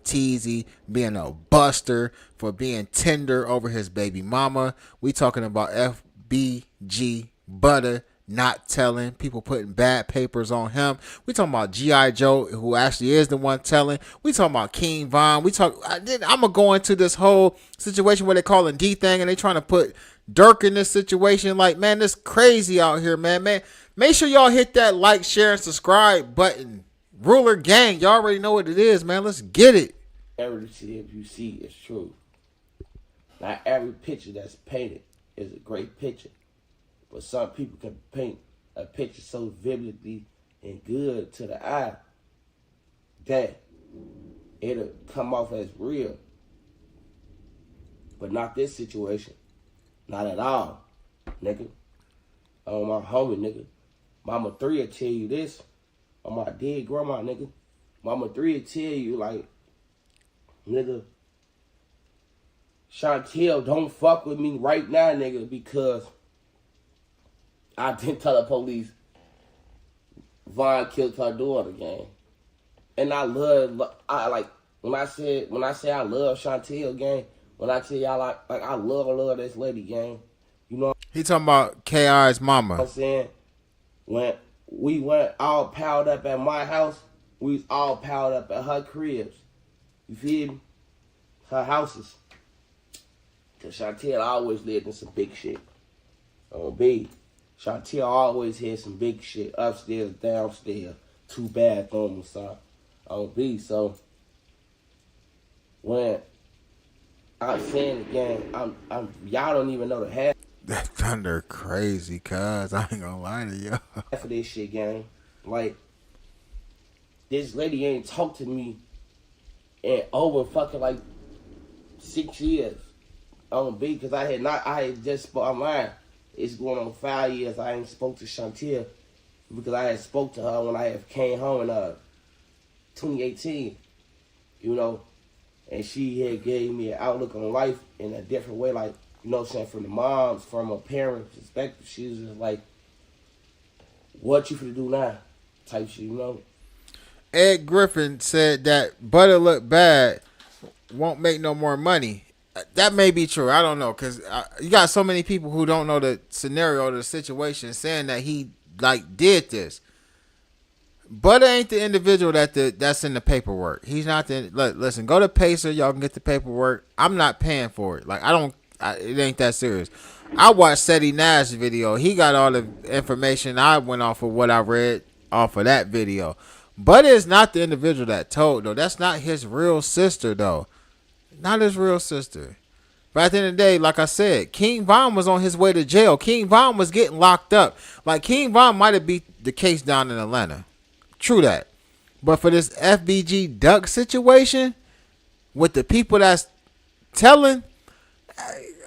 Teezy being a buster, for being tender over his baby mama. We talking about FBG Butta not telling, people putting bad papers on him. We talking about G.I. Joe, who actually is the one telling. We talking about King Vaughn. I'm gonna go into this whole situation where they calling D thing and they trying to put Dirk in this situation. Like, man, this crazy out here, man. Make sure y'all hit that like, share, and subscribe button. Ruler Gang, y'all already know what it is, man. Let's get it. Everything you see is true. Not every picture that's painted is a great picture. But some people can paint a picture so vividly and good to the eye that it'll come off as real. But not this situation. Not at all, nigga. On my homie, nigga. Mama 3 will tell you this. On my dead grandma, nigga. Mama 3 will tell you, like, nigga, Chantel, don't fuck with me right now, nigga, because I didn't tell the police Vaughn killed her daughter, gang. And I like when I say I love Chantel, gang. When I tell y'all like I love this lady, gang. You know He talking about K.I.'s mama. what I'm saying? When we went all piled up at my house, we was all piled up at her cribs. You feel me? Her houses. Cause Chantel always lived in some big shit. On B. Chantel always had some big shit upstairs, downstairs, 2 bathrooms, so on B. So when I'm saying again, I'm y'all don't even know the half That thunder crazy, cuz I ain't gonna lie to you. of this shit, gang. Like, this lady ain't talked to me in over fucking like 6 years on B, because I had just spoke online. It's going on 5 years I ain't spoke to Chantel, because I had spoke to her when I had came home in 2018, you know, and she had gave me an outlook on life in a different way, like, you know what I'm saying, from a parent perspective. She was just like, what you finna do now? Type shit, you know. Ed Griffin said that Butter look bad won't make no more money. That may be true. I don't know, because you got so many people who don't know the scenario or the situation saying that he like did this. Butter ain't the individual that's in the paperwork. He's not the. Listen, go to Pacer. Y'all can get the paperwork. I'm not paying for it. Like, it ain't that serious. I watched Seti Nash video. He got all the information. I went off of what I read off of that video. Butter is not the individual that told, though. That's not his real sister, though. Not his real sister. But at the end of the day, like I said, King Vaughn was on his way to jail. King Vaughn was getting locked up. Like, King Vaughn might have beat the case down in Atlanta. True that. But for this FBG Duck situation, with the people that's telling,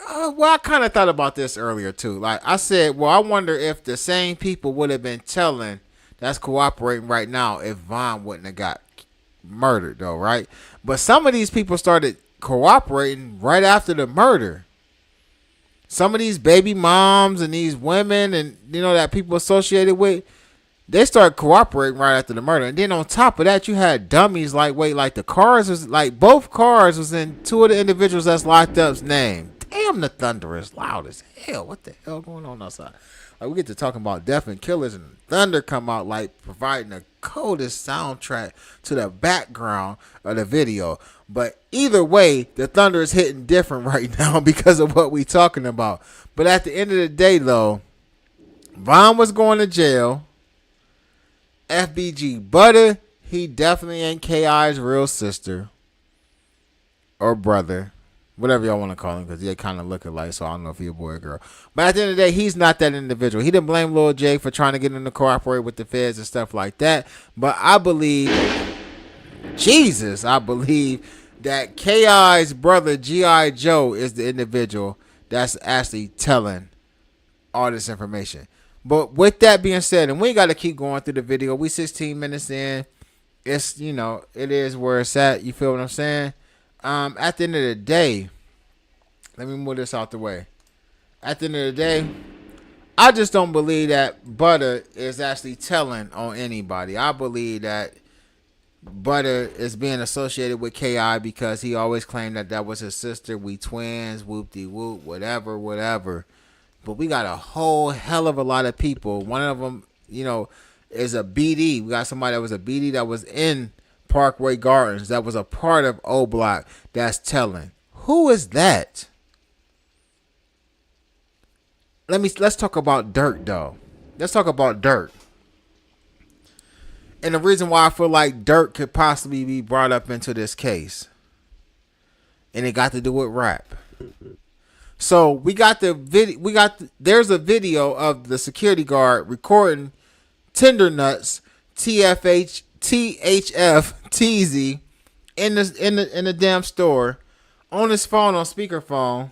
well, I kind of thought about this earlier too. Like I said, well, I wonder if the same people would have been telling that's cooperating right now if Vaughn wouldn't have got murdered, though, right? But some of these people started cooperating right after the murder. Some of these baby moms and these women and, you know, that people associated with, they started cooperating right after the murder. And then on top of that, you had dummies like, the cars was like, both cars was in 2 of the individuals that's locked up's name. Damn, the thunder is loud as hell. What the hell going on outside? Like, we get to talking about death and killers, and thunder come out like providing the coldest soundtrack to the background of the video. But either way, the thunder is hitting different right now because of what we talking about. But at the end of the day, though, Vaughn was going to jail. FBG Butta, he definitely ain't K.I.'s real sister or brother, whatever y'all want to call him, because they kind of look alike, so I don't know if he a boy or girl. But at the end of the day, he's not that individual. He didn't blame Lil J for trying to get him to cooperate with the feds and stuff like that. But I believe that K.I.'s brother, G.I. Joe, is the individual that's actually telling all this information. But with that being said, and we got to keep going through the video. We 16 minutes in. It's, you know, it is where it's at. You feel what I'm saying? At the end of the day, let me move this out the way. At the end of the day, I just don't believe that Butta is actually telling on anybody. I believe that Butta is being associated with Ki because he always claimed that that was his sister. We twins, whoop de whoop, whatever, whatever. But we got a whole hell of a lot of people. One of them, is a BD. We got somebody that was a BD that was in Parkway Gardens that was a part of O Block that's telling. Who is that? Let's talk about Dirt though. Let's talk about Dirt. And the reason why I feel like Dirt could possibly be brought up into this case. And it got to do with rap. So we got the video. There's a video of the security guard recording Tender Nuts, TFH, THF, Teezy in the damn store on his phone on speakerphone.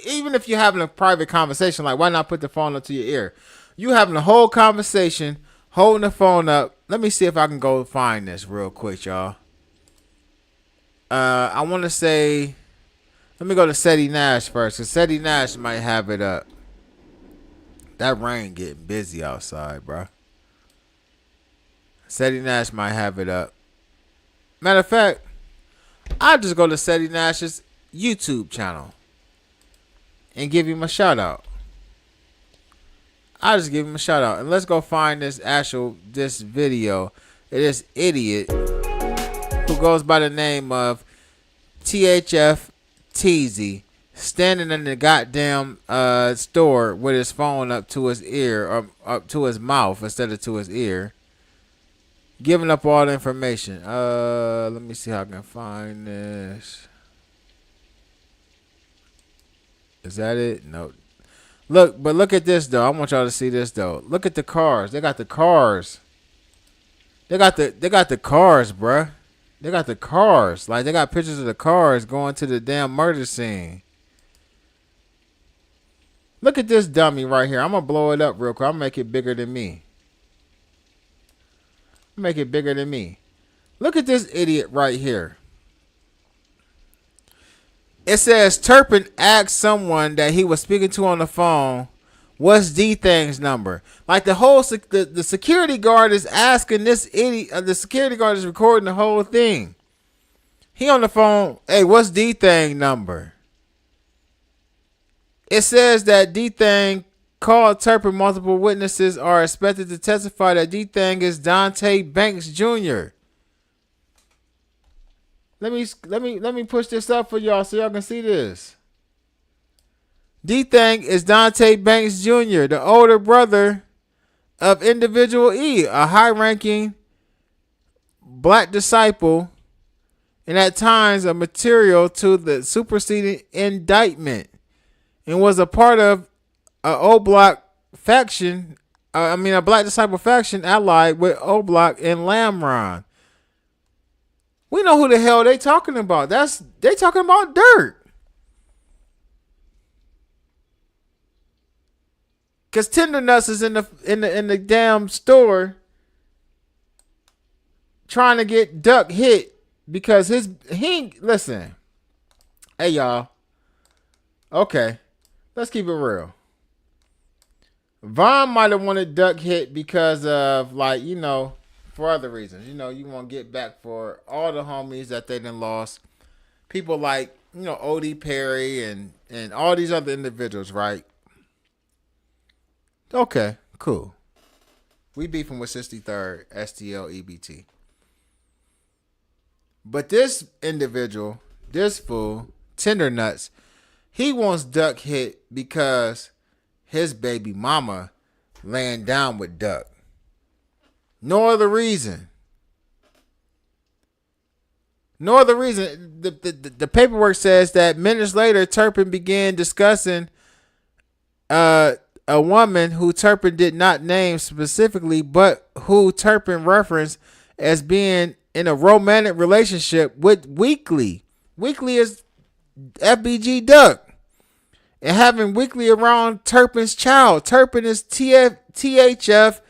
Even if you're having a private conversation, like why not put the phone up to your ear? You having a whole conversation, holding the phone up. Let me see if I can go find this real quick, y'all. I want to say. Let me go to Seti Nash first, because Seti Nash might have it up. That rain getting busy outside, bro. Seti Nash might have it up. Matter of fact, I'll just go to Seti Nash's YouTube channel and give him a shout out. I'll just give him a shout out. And let's go find this video. It is idiot who goes by the name of THF Teezy standing in the goddamn store with his phone up to his ear or up to his mouth instead of to his ear, giving up all the information. Let me see how I can find this. Is that it? No. Look at this though. I want y'all to see this though. Look at the cars. They got the cars. They got the cars, bruh. They got the cars. Like, they got pictures of the cars going to the damn murder scene. Look at this dummy right here. I'm going to blow it up real quick. I'm going to make it bigger than me. Make it bigger than me. Look at this idiot right here. It says Turpin asked someone that he was speaking to on the phone, what's D-Thing's number? Like the security guard is asking this idiot. The security guard is recording the whole thing. He on the phone. Hey, what's D-Thing number? It says that D-Thing called Turpin. Multiple witnesses are expected to testify that D-Thing is Dante Banks Jr. Let me push this up for y'all so y'all can see this. D-Thing is Dante Banks Jr., the older brother of Individual E, a high-ranking black disciple, and at times a material to the superseding indictment, and was a part of a O Block faction. A black disciple faction allied with O Block and Lamron. We know who the hell they talking about. They talking about Dirt. Cause Tender Nuts is in the damn store trying to get Duck hit because listen. Hey y'all. Okay. Let's keep it real. Vaughn might have wanted Duck hit because of for other reasons. You want to get back for all the homies that they done lost. People like, O.D. Perry and all these other individuals, right? Okay, cool. We beefing with 63rd, STL, EBT. But this individual, this fool, Tender Nuts, he wants Duck hit because his baby mama laying down with Duck. No other reason. No other reason. The paperwork says that minutes later, Turpin began discussing a woman who Turpin did not name specifically, but who Turpin referenced as being in a romantic relationship with Weekly. Weekly is FBG Duck. And having Weekly around Turpin's child. Turpin is THF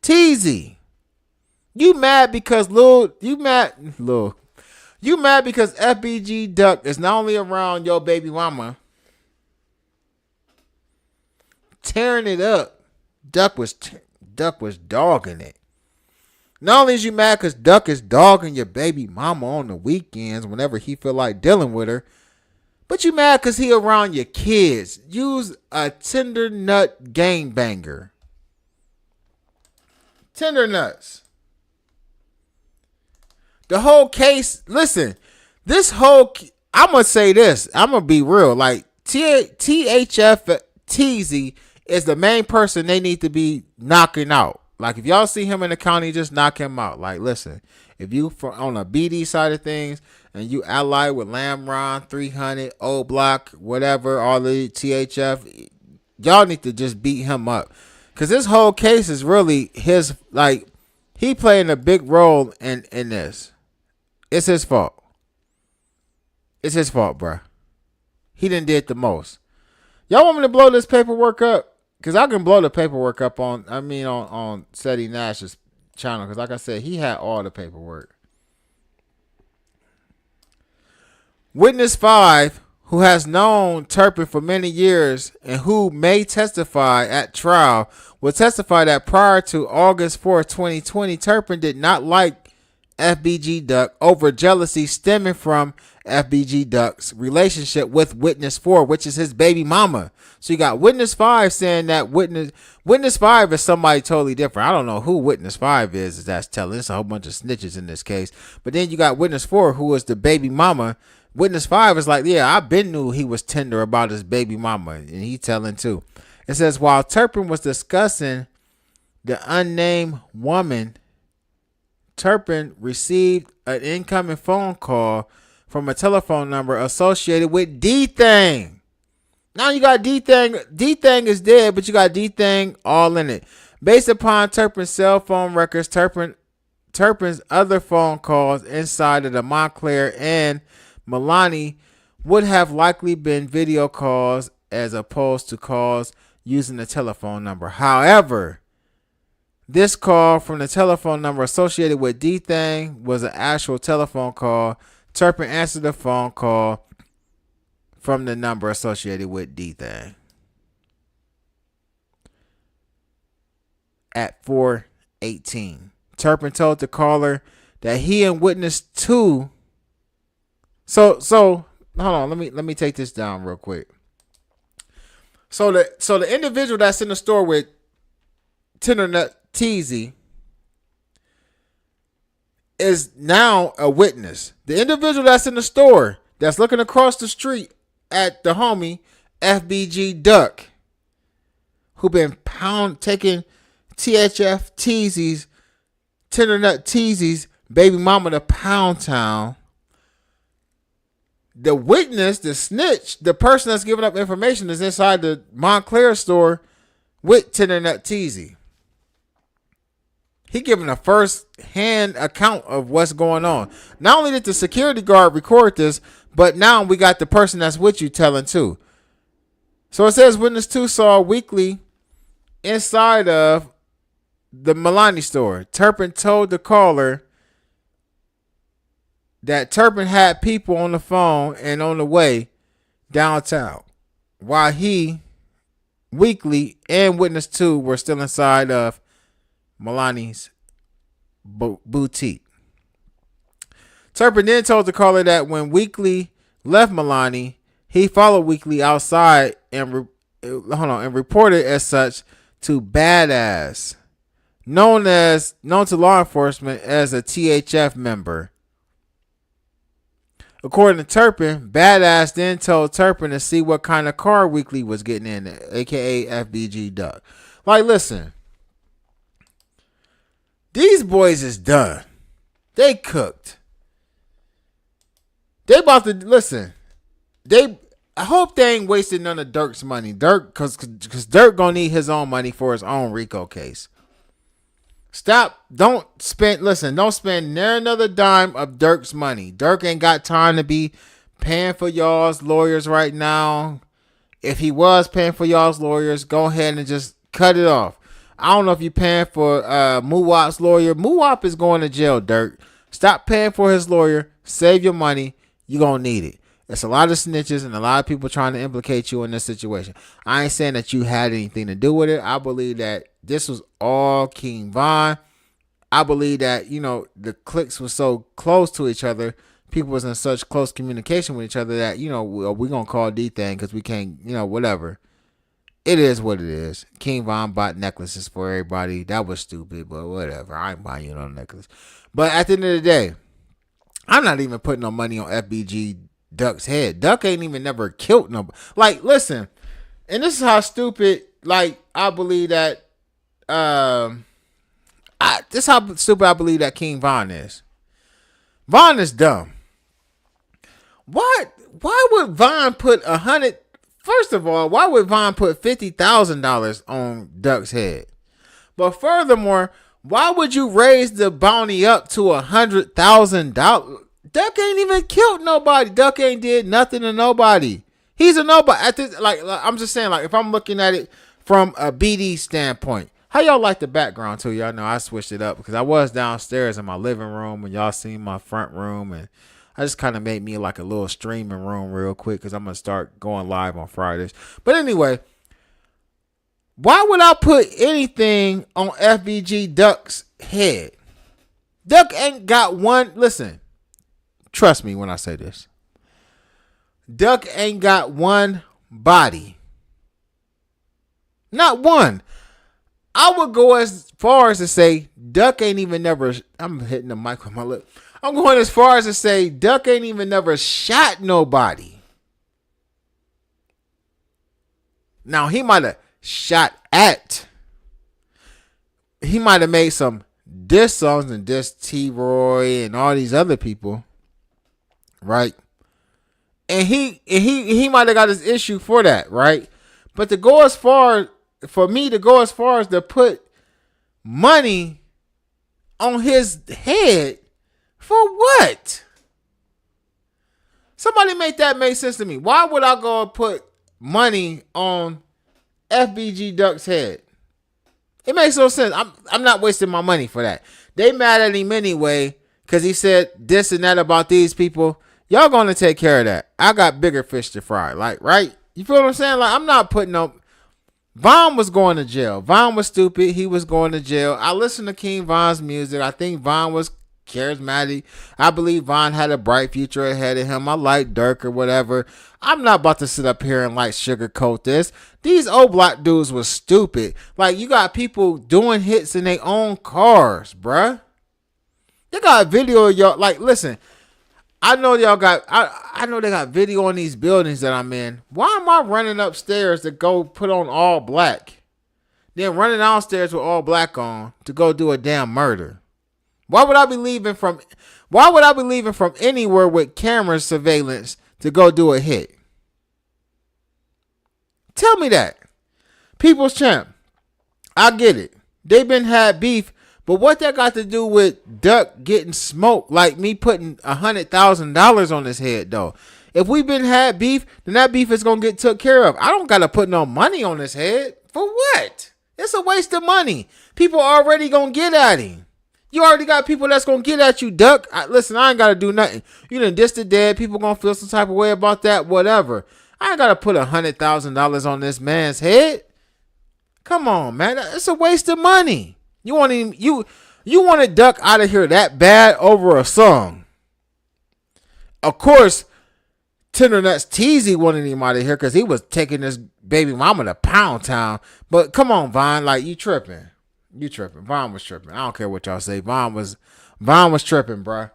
Teezy. You mad because you mad because FBG Duck is not only around your baby mama, tearing it up. Duck was dogging it. Not only is you mad because Duck is dogging your baby mama on the weekends whenever he feel like dealing with her, but you mad because he around your kids. Use a tender nut gangbanger. Tender nuts. The whole case, listen, I'm going to say this. I'm going to be real. Like, THF Teezy is the main person they need to be knocking out. Like, if y'all see him in the county, just knock him out. Like, listen, if you on a BD side of things and you ally with Lamron, 300, O Block, whatever, all the THF, y'all need to just beat him up. Because this whole case is really his, like, he playing a big role in this. It's his fault. It's his fault, bruh. He done did the most. Y'all want me to blow this paperwork up? Because I can blow the paperwork up on Seti Nash's channel. Because like I said, he had all the paperwork. Witness 5, who has known Turpin for many years and who may testify at trial, will testify that prior to August 4, 2020, Turpin did not like FBG Duck over jealousy stemming from FBG Duck's relationship with Witness 4, which is his baby mama. So you got Witness 5 saying that Witness 5 is somebody totally different. I don't know who Witness 5 is that's telling. It's a whole bunch of snitches in this case. But then you got Witness 4, who is the baby mama. Witness 5 is like, yeah, I been knew he was tender about his baby mama, and he telling too. It says, while Turpin was discussing the unnamed woman, Turpin received an incoming phone call from a telephone number associated with D-Thang. Now you got D-Thang. D-Thang is dead, but you got D-Thang all in it. Based upon Turpin's cell phone records, Turpin's other phone calls inside of the Montclair and Milani would have likely been video calls as opposed to calls using the telephone number. However, this call from the telephone number associated with D-Thang was an actual telephone call. Turpin answered the phone call from the number associated with D-Thang at 4:18. Turpin told the caller that he and Witness 2. So hold on, let me take this down real quick. So the individual that's in the store with Tender Teezy is now a witness. The individual that's in the store that's looking across the street at the homie FBG Duck, who been taking THF Teezy's Tender Teezy's baby mama to Pound Town. The witness, the snitch, the person that's giving up information is inside the Montclair store with Tender Teezy. He giving a first-hand account of what's going on. Not only did the security guard record this, but now we got the person that's with you telling too. So it says Witness 2 saw Weekly inside of the Milani store. Turpin told the caller that Turpin had people on the phone and on the way downtown, while he, Weekly, and Witness 2 were still inside of Milani's boutique. Turpin then told the caller that when Weekly left Milani, he followed Weekly outside and reported as such to Badass, known to law enforcement as a THF member. According to Turpin, Badass then told Turpin to see what kind of car Weekly was getting in, aka FBG Duck. Like, listen, these boys is done. They cooked. They about to listen. I hope they ain't wasted none of Dirk's money. Cause Dirk gonna need his own money for his own RICO case. Don't spend near another dime of Dirk's money. Dirk ain't got time to be paying for y'all's lawyers right now. If he was paying for y'all's lawyers, go ahead and just cut it off. I don't know if you're paying for Muwap's lawyer. Muwap is going to jail, Dirk. Stop paying for his lawyer. Save your money. You're going to need it. There's a lot of snitches and a lot of people trying to implicate you in this situation. I ain't saying that you had anything to do with it. I believe that this was all King Vaughn. I believe that, the cliques was so close to each other. People was in such close communication with each other that, we're going to call D thing because we can't, whatever. It is what it is. King Von bought necklaces for everybody. That was stupid, but whatever. I ain't buying you no necklace. But at the end of the day, I'm not even putting no money on FBG Duck's head. Duck ain't even never killed nobody. Like, listen, and this is how stupid, I believe that, this is how stupid I believe that King Vaughn is. Vaughn is dumb. Why would Vaughn put First of all, why would Vaughn put $50,000 on Duck's head? But furthermore, why would you raise the bounty up to $100,000? Duck ain't even killed nobody. Duck ain't did nothing to nobody. He's a nobody. I'm just saying, if I'm looking at it from a BD standpoint, how y'all like the background too? Y'all know I switched it up because I was downstairs in my living room and y'all seen my front room, and I just kind of made me like a little streaming room real quick because I'm going to start going live on Fridays. But anyway, why would I put anything on FBG Duck's head? Duck ain't got one. Listen, trust me when I say this. Duck ain't got one body. Not one. I would go as far as to say Duck ain't even never. I'm hitting the mic with my lip. I'm going as far as to say Duck ain't even never shot nobody. Now, he might have shot at. He might have made some diss songs and diss T-Roy and all these other people. Right? And he might have got his issue for that, right? But to go as far, for me to go as far as to put money on his head, for what? Somebody make that make sense to me. Why would I go and put money on FBG Duck's head? It makes no sense. I'm not wasting my money for that. They mad at him anyway because he said this and that about these people. Y'all gonna take care of that. I got bigger fish to fry. Right? You feel what I'm saying? I'm not putting up. Vaughn was going to jail. Vaughn was stupid. He was going to jail. I listened to King Von's music. I think Vaughn was charismatic. I believe Vaughn had a bright future ahead of him. I like Dirk or whatever. I'm not about to sit up here and sugarcoat this. These old black dudes was stupid. You got people doing hits in their own cars, bruh. They got a video of y'all. Listen, I know y'all got. I know they got video on these buildings that I'm in. Why am I running upstairs to go put on all black, then running downstairs with all black on to go do a damn murder? Why would I be leaving from anywhere with camera surveillance to go do a hit? Tell me that. People's Champ. I get it. They been had beef, but what that got to do with Duck getting smoked, like me putting $100,000 on his head though? If we been had beef, then that beef is gonna get took care of. I don't gotta put no money on his head. For what? It's a waste of money. People already gonna get at him. You already got people that's going to get at you, Duck. Listen, I ain't got to do nothing. You done dissed the dead. People going to feel some type of way about that, whatever. I ain't got to put $100,000 on this man's head. Come on, man. It's a waste of money. You want him, you want a Duck out of here that bad over a song. Of course, Tendernuts Teezy wanted him out of here because he was taking this baby mama to Pound Town. But come on, Vaughn, you tripping. You tripping. Vaughn was tripping. I don't care what y'all say. Vaughn was tripping, bruh.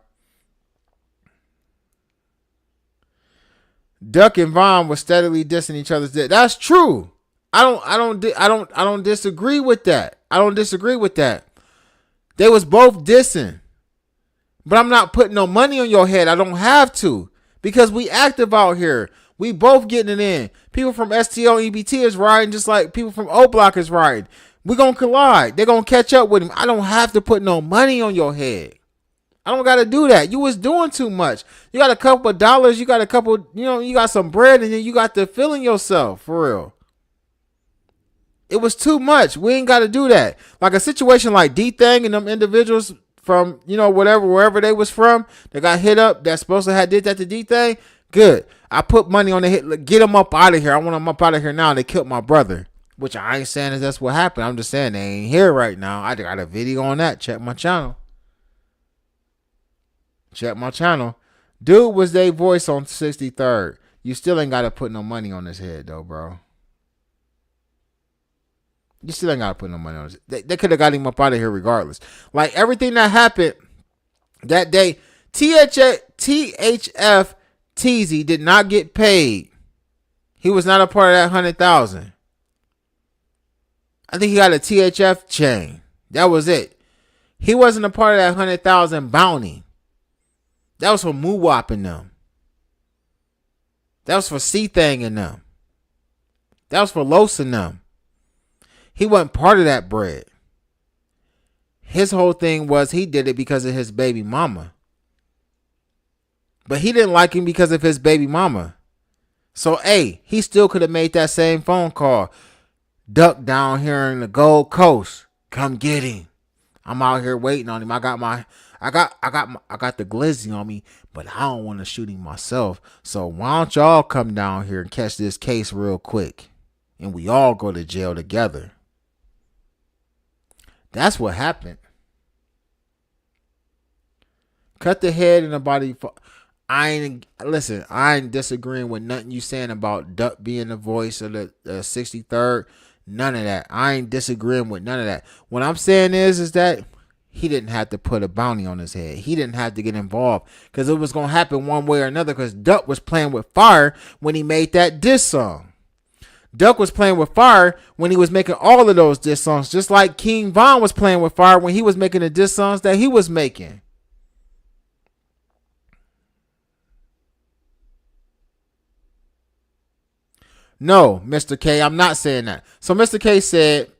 Duck and Vaughn was steadily dissing each other's dead. That's true. I don't disagree with that. I don't disagree with that. They was both dissing. But I'm not putting no money on your head. I don't have to. Because we active out here. We both getting it in. People from STO and EBT is riding just like people from O Block is riding. We're going to collide. They're going to catch up with him. I don't have to put no money on your head. I don't got to do that. You was doing too much. You got a couple of dollars. You got a couple, you got some bread, and then you got to feeling yourself, for real. It was too much. We ain't got to do that. Like a situation like D-Thang and them individuals from, wherever they was from, that got hit up, that's supposed to have did that to D-Thang, good. I put money on the hit. Get them up out of here. I want them up out of here now. They killed my brother. Which I ain't saying that's what happened. I'm just saying they ain't here right now. I got a video on that. Check my channel. Dude was their voice on 63rd. You still ain't got to put no money on his head, though, bro. You still ain't got to put no money on his head. They could have got him up out of here regardless. Like, everything that happened that day, THF Teezy did not get paid. He was not a part of that 100,000. I think he got a THF chain. That was it. He wasn't a part of that 100,000 bounty. That was for Moowop and them. That was for C-Thang and them. That was for Los and them. He wasn't part of that bread. His whole thing was he did it because of his baby mama. But he didn't like him because of his baby mama. So, hey, he still could have made that same phone call. Duck down here in the Gold Coast. Come get him. I'm out here waiting on him. I got the glizzy on me, but I don't want to shoot him myself. So why don't y'all come down here and catch this case real quick, and we all go to jail together. That's what happened. Cut the head and the body. I ain't disagreeing with nothing you saying about Duck being the voice of the 63rd. None of that. I ain't disagreeing with none of that. What I'm saying is that he didn't have to put a bounty on his head. He didn't have to get involved because it was going to happen one way or another because Duck was playing with fire when he made that diss song. Duck was playing with fire when he was making all of those diss songs, just like King Vaughn was playing with fire when he was making the diss songs that he was making. No, Mr. K, I'm not saying that. So Mr. K said,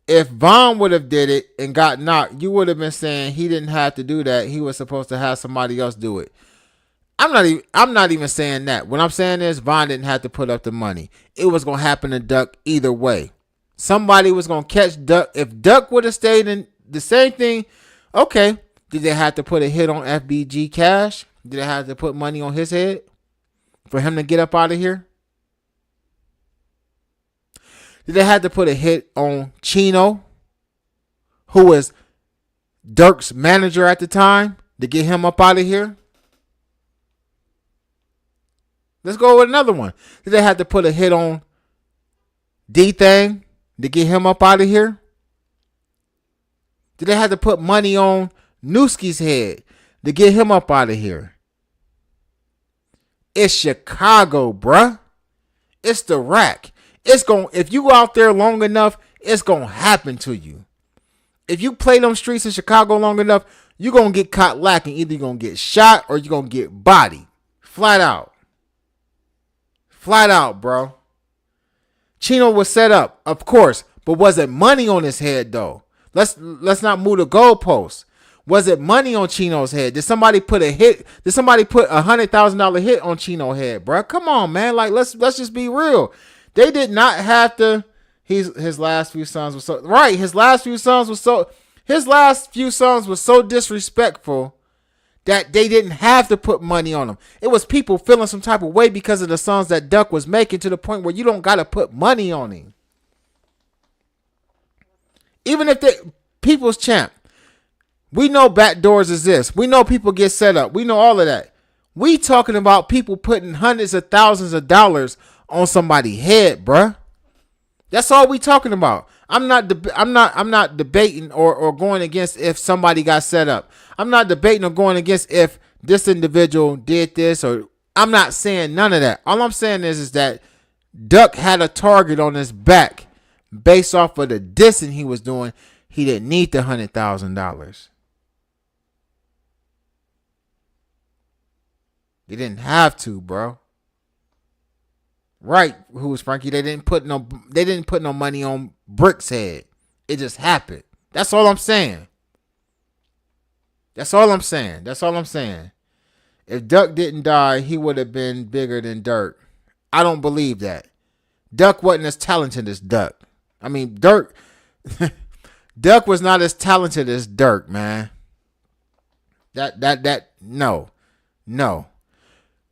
if Vaughn would have did it and got knocked, you would have been saying he didn't have to do that. He was supposed to have somebody else do it. I'm not even saying that. What I'm saying is Vaughn didn't have to put up the money. It was going to happen to Duck either way. Somebody was going to catch Duck. If Duck would have stayed in the same thing, okay. Did they have to put a hit on FBG Cash? Did they have to put money on his head for him to get up out of here? Did they have to put a hit on Chino, who was Dirk's manager at the time, to get him up out of here? Let's go with another one. Did they have to put a hit on D-Thang to get him up out of here? Did they have to put money on Newski's head to get him up out of here? It's Chicago, bruh. It's the rack. If you go out there long enough, it's going to happen to you. If you play them streets in Chicago long enough, you're going to get caught lacking. Either you're going to get shot or you're going to get bodied. Flat out. Flat out, bro. Chino was set up, of course, but was it money on his head, though? Let's not move the goalposts. Was it money on Chino's head? Did somebody put a hit? Did somebody put $100,000 hit on Chino's head, bro? Come on, man. Like, let's just be real. They did not have to. His last few songs were so right. His last few songs was so disrespectful that they didn't have to put money on them. It was people feeling some type of way because of the songs that Duck was making, to the point where you don't gotta put money on him. Even if people's champ, we know backdoors exist. We know people get set up. We know all of that. We talking about people putting hundreds of thousands of dollars on somebody's head, bruh. That's all we talking about. I'm not debating or going against if somebody got set up. I'm not debating or going against if this individual did this, or I'm not saying none of that. All I'm saying is that Duck had a target on his back based off of the dissing he was doing. He didn't need the $100,000. He didn't have to, bro. Right, who was Frankie? They didn't put no money on Brick's head. It just happened. That's all I'm saying. If Duck didn't die, he would have been bigger than Dirk. I don't believe that. Duck wasn't as talented as Duck. I mean, Duck was not as talented as Dirk, man. No.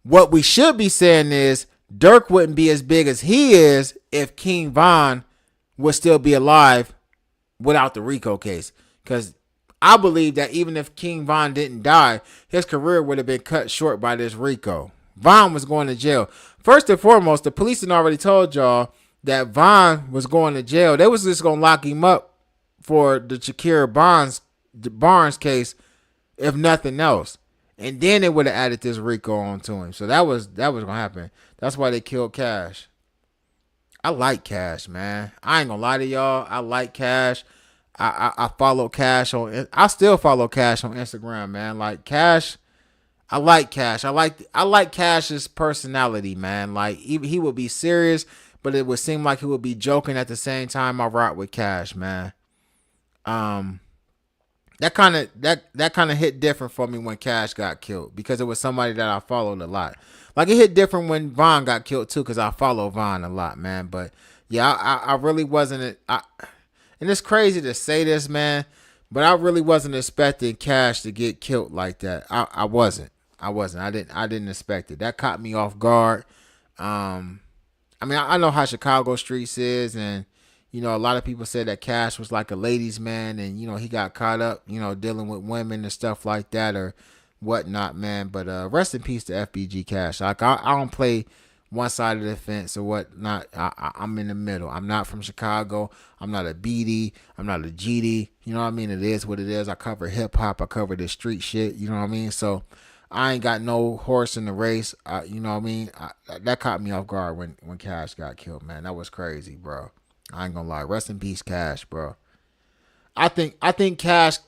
What we should be saying is Dirk wouldn't be as big as he is if King Vaughn would still be alive without the RICO case. Because I believe that even if King Vaughn didn't die, his career would have been cut short by this RICO. Vaughn was going to jail. First and foremost, the police had already told y'all that Vaughn was going to jail. They was just going to lock him up for the Shakira Barnes case, if nothing else. And then they would have added this RICO onto him. So that was going to happen. That's why they killed Cash. I like Cash, man. I ain't gonna lie to y'all. I like Cash. I follow Cash on. I still follow Cash on Instagram, man. Like Cash, I like Cash. I like Cash's personality, man. Like he would be serious, but it would seem like he would be joking at the same time. I rock with Cash, man. That kind of hit different for me when Cash got killed because it was somebody that I followed a lot. Like it hit different when Vaughn got killed too because I follow Vaughn a lot, man. But yeah, I really wasn't. And it's crazy to say this, man, but I really wasn't expecting Cash to get killed like that. I wasn't. I didn't expect it. That caught me off guard. I mean, I know how Chicago streets is, and you know, a lot of people said that Cash was like a ladies' man, and you know, he got caught up, you know, dealing with women and stuff like that or whatnot, man. But rest in peace to FBG Cash. Like I don't play one side of the fence or whatnot. I'm in the middle. I'm not from Chicago. I'm not a BD. I'm not a GD. You know what I mean? It is what it is. I cover hip hop. I cover the street shit. You know what I mean? So I ain't got no horse in the race. You know what I mean? That caught me off guard when Cash got killed, man. That was crazy, bro. I ain't gonna lie. Rest in peace, Cash, bro. I think Cash,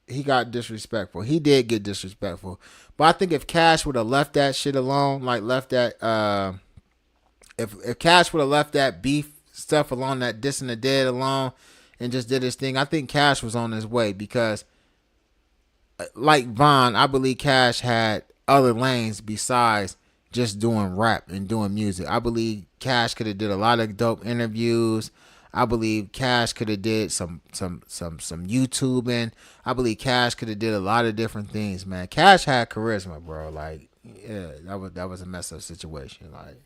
he got disrespectful. He did get disrespectful. But I think if Cash would have left that shit alone, like left that if Cash would have left that beef stuff alone, that dissing the dead alone, and just did his thing, I think Cash was on his way because like Vaughn, I believe Cash had other lanes besides just doing rap and doing music. I believe Cash could have did a lot of dope interviews. I believe Cash could have did some YouTubing. I believe Cash could have did a lot of different things, man. Cash had charisma, bro. Like, yeah, that was a messed up situation. Like,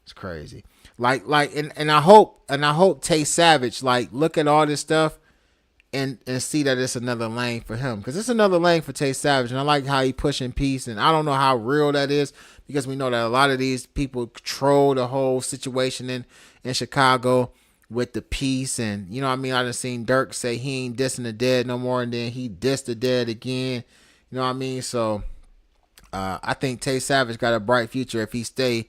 it's crazy. And I hope Tay Savage like look at all this stuff and see that it's another lane for him because it's another lane for Tay Savage, and I like how he pushing peace. And I don't know how real that is because we know that a lot of these people troll the whole situation in Chicago with the peace, and you know what I mean. I done seen Dirk say he ain't dissing the dead no more, and then he dissed the dead again. You know what I mean? So I think Tay Savage got a bright future if he stay.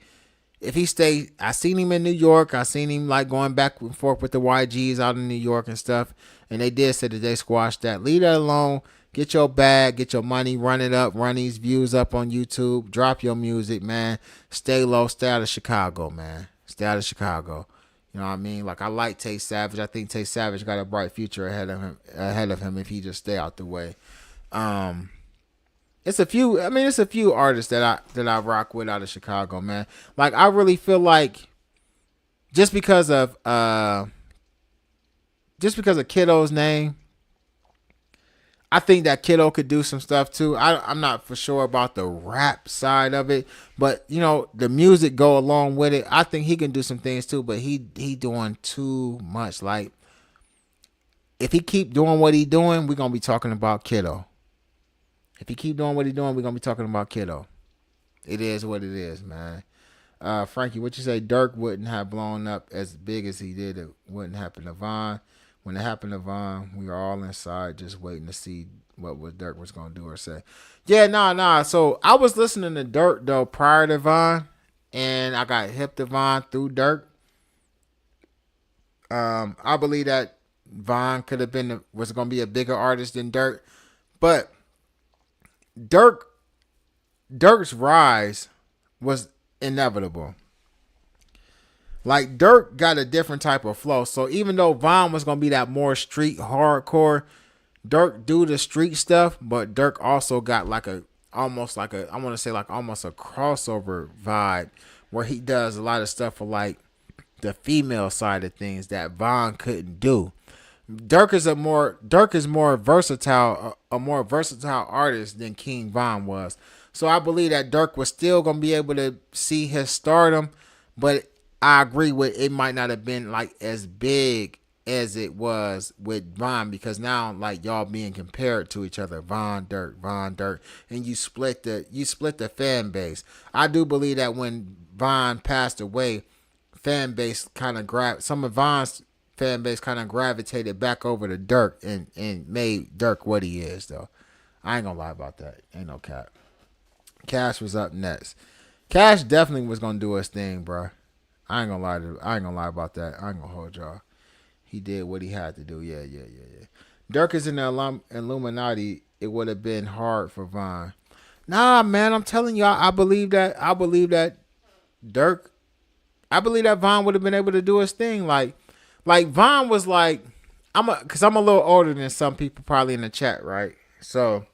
I seen him in New York. I seen him like going back and forth with the YGs out in New York and stuff. And they did say that they squashed that. Leave that alone. Get your bag. Get your money. Run it up. Run these views up on YouTube. Drop your music, man. Stay low. Stay out of Chicago, man. Stay out of Chicago. You know what I mean? Like I like Tay Savage. I think Tay Savage got a bright future ahead of him if he just stay out the way. It's a few artists that I rock with out of Chicago, man. Like I really feel like just because of Kiddo's name, I think that Kiddo could do some stuff too. I'm not for sure about the rap side of it, but you know the music go along with it. I think he can do some things too, but he doing too much. Like if he keep doing what he doing, we're gonna be talking about Kiddo. If he keep doing what he doing, we're gonna be talking about Kiddo. It is what it is, man. Frankie, what you say? Dirk wouldn't have blown up as big as he did. It wouldn't happen to Vaughn. When it happened to Vaughn, we were all inside just waiting to see what Dirk was gonna do or say. Yeah, nah. So I was listening to Dirk though prior to Vaughn, and I got hip to Vaughn through Dirk. I believe that Vaughn was gonna be a bigger artist than Dirk, but Dirk's rise was inevitable. Like Dirk got a different type of flow. So even though Vaughn was gonna be that more street hardcore, Dirk do the street stuff, but Dirk also got almost a crossover vibe where he does a lot of stuff for like the female side of things that Vaughn couldn't do. Dirk is more versatile, a more versatile artist than King Vaughn was. So I believe that Dirk was still gonna be able to see his stardom, but I agree with it might not have been like as big as it was with Vaughn because now like y'all being compared to each other, Vaughn Dirk, and you split the fan base. I do believe that when Vaughn passed away, fan base kind of grabbed some of Vaughn's fan base kind of gravitated back over to Dirk and made Dirk what he is though. I ain't gonna lie about that. Ain't no cap. Cash was up next. Cash definitely was gonna do his thing, bro. I ain't gonna lie about that. I ain't gonna hold y'all. He did what he had to do. Yeah. Dirk is in the Illuminati. It would have been hard for Vaughn. Nah, man, I'm telling y'all, I believe that. I believe that Dirk. I believe that Vaughn would have been able to do his thing. Like Vaughn was like, cause I'm a little older than some people probably in the chat, right? So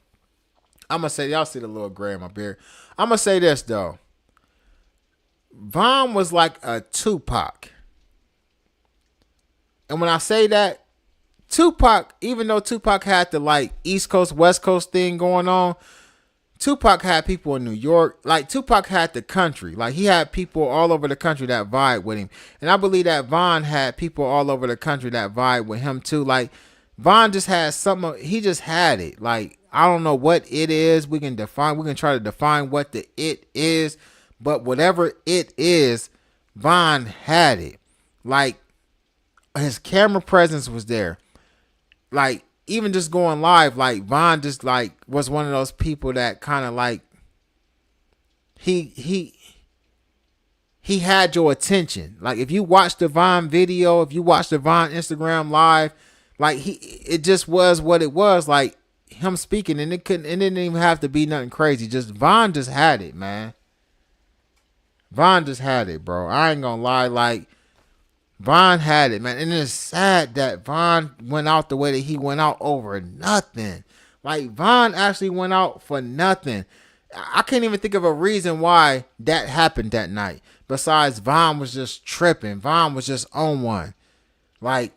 I'm gonna say y'all see the little gray in my beard. I'm gonna say this though. Vaughn was like a Tupac. And when I say that, Tupac, even though Tupac had the like East Coast, West Coast thing going on, Tupac had people in New York. Like Tupac had the country. Like he had people all over the country that vibe with him. And I believe that Vaughn had people all over the country that vibe with him too. Like Vaughn just had something. He just had it. Like I don't know what it is. We can try to define what the it is. But whatever it is, Vaughn had it. Like his camera presence was there. Like even just going live, like Vaughn just like was one of those people that kind of like he had your attention. Like if you watch the Vaughn video, if you watch the Vaughn Instagram live, like it just was what it was. Like him speaking, and it didn't even have to be nothing crazy. Just Vaughn just had it, man. Vaughn just had it, bro. I ain't gonna lie, like Vaughn had it, man. And it's sad that Vaughn went out the way that he went out over nothing. Like Vaughn actually went out for nothing. I can't even think of a reason why that happened that night. Besides Vaughn was just tripping. Vaughn was just on one. Like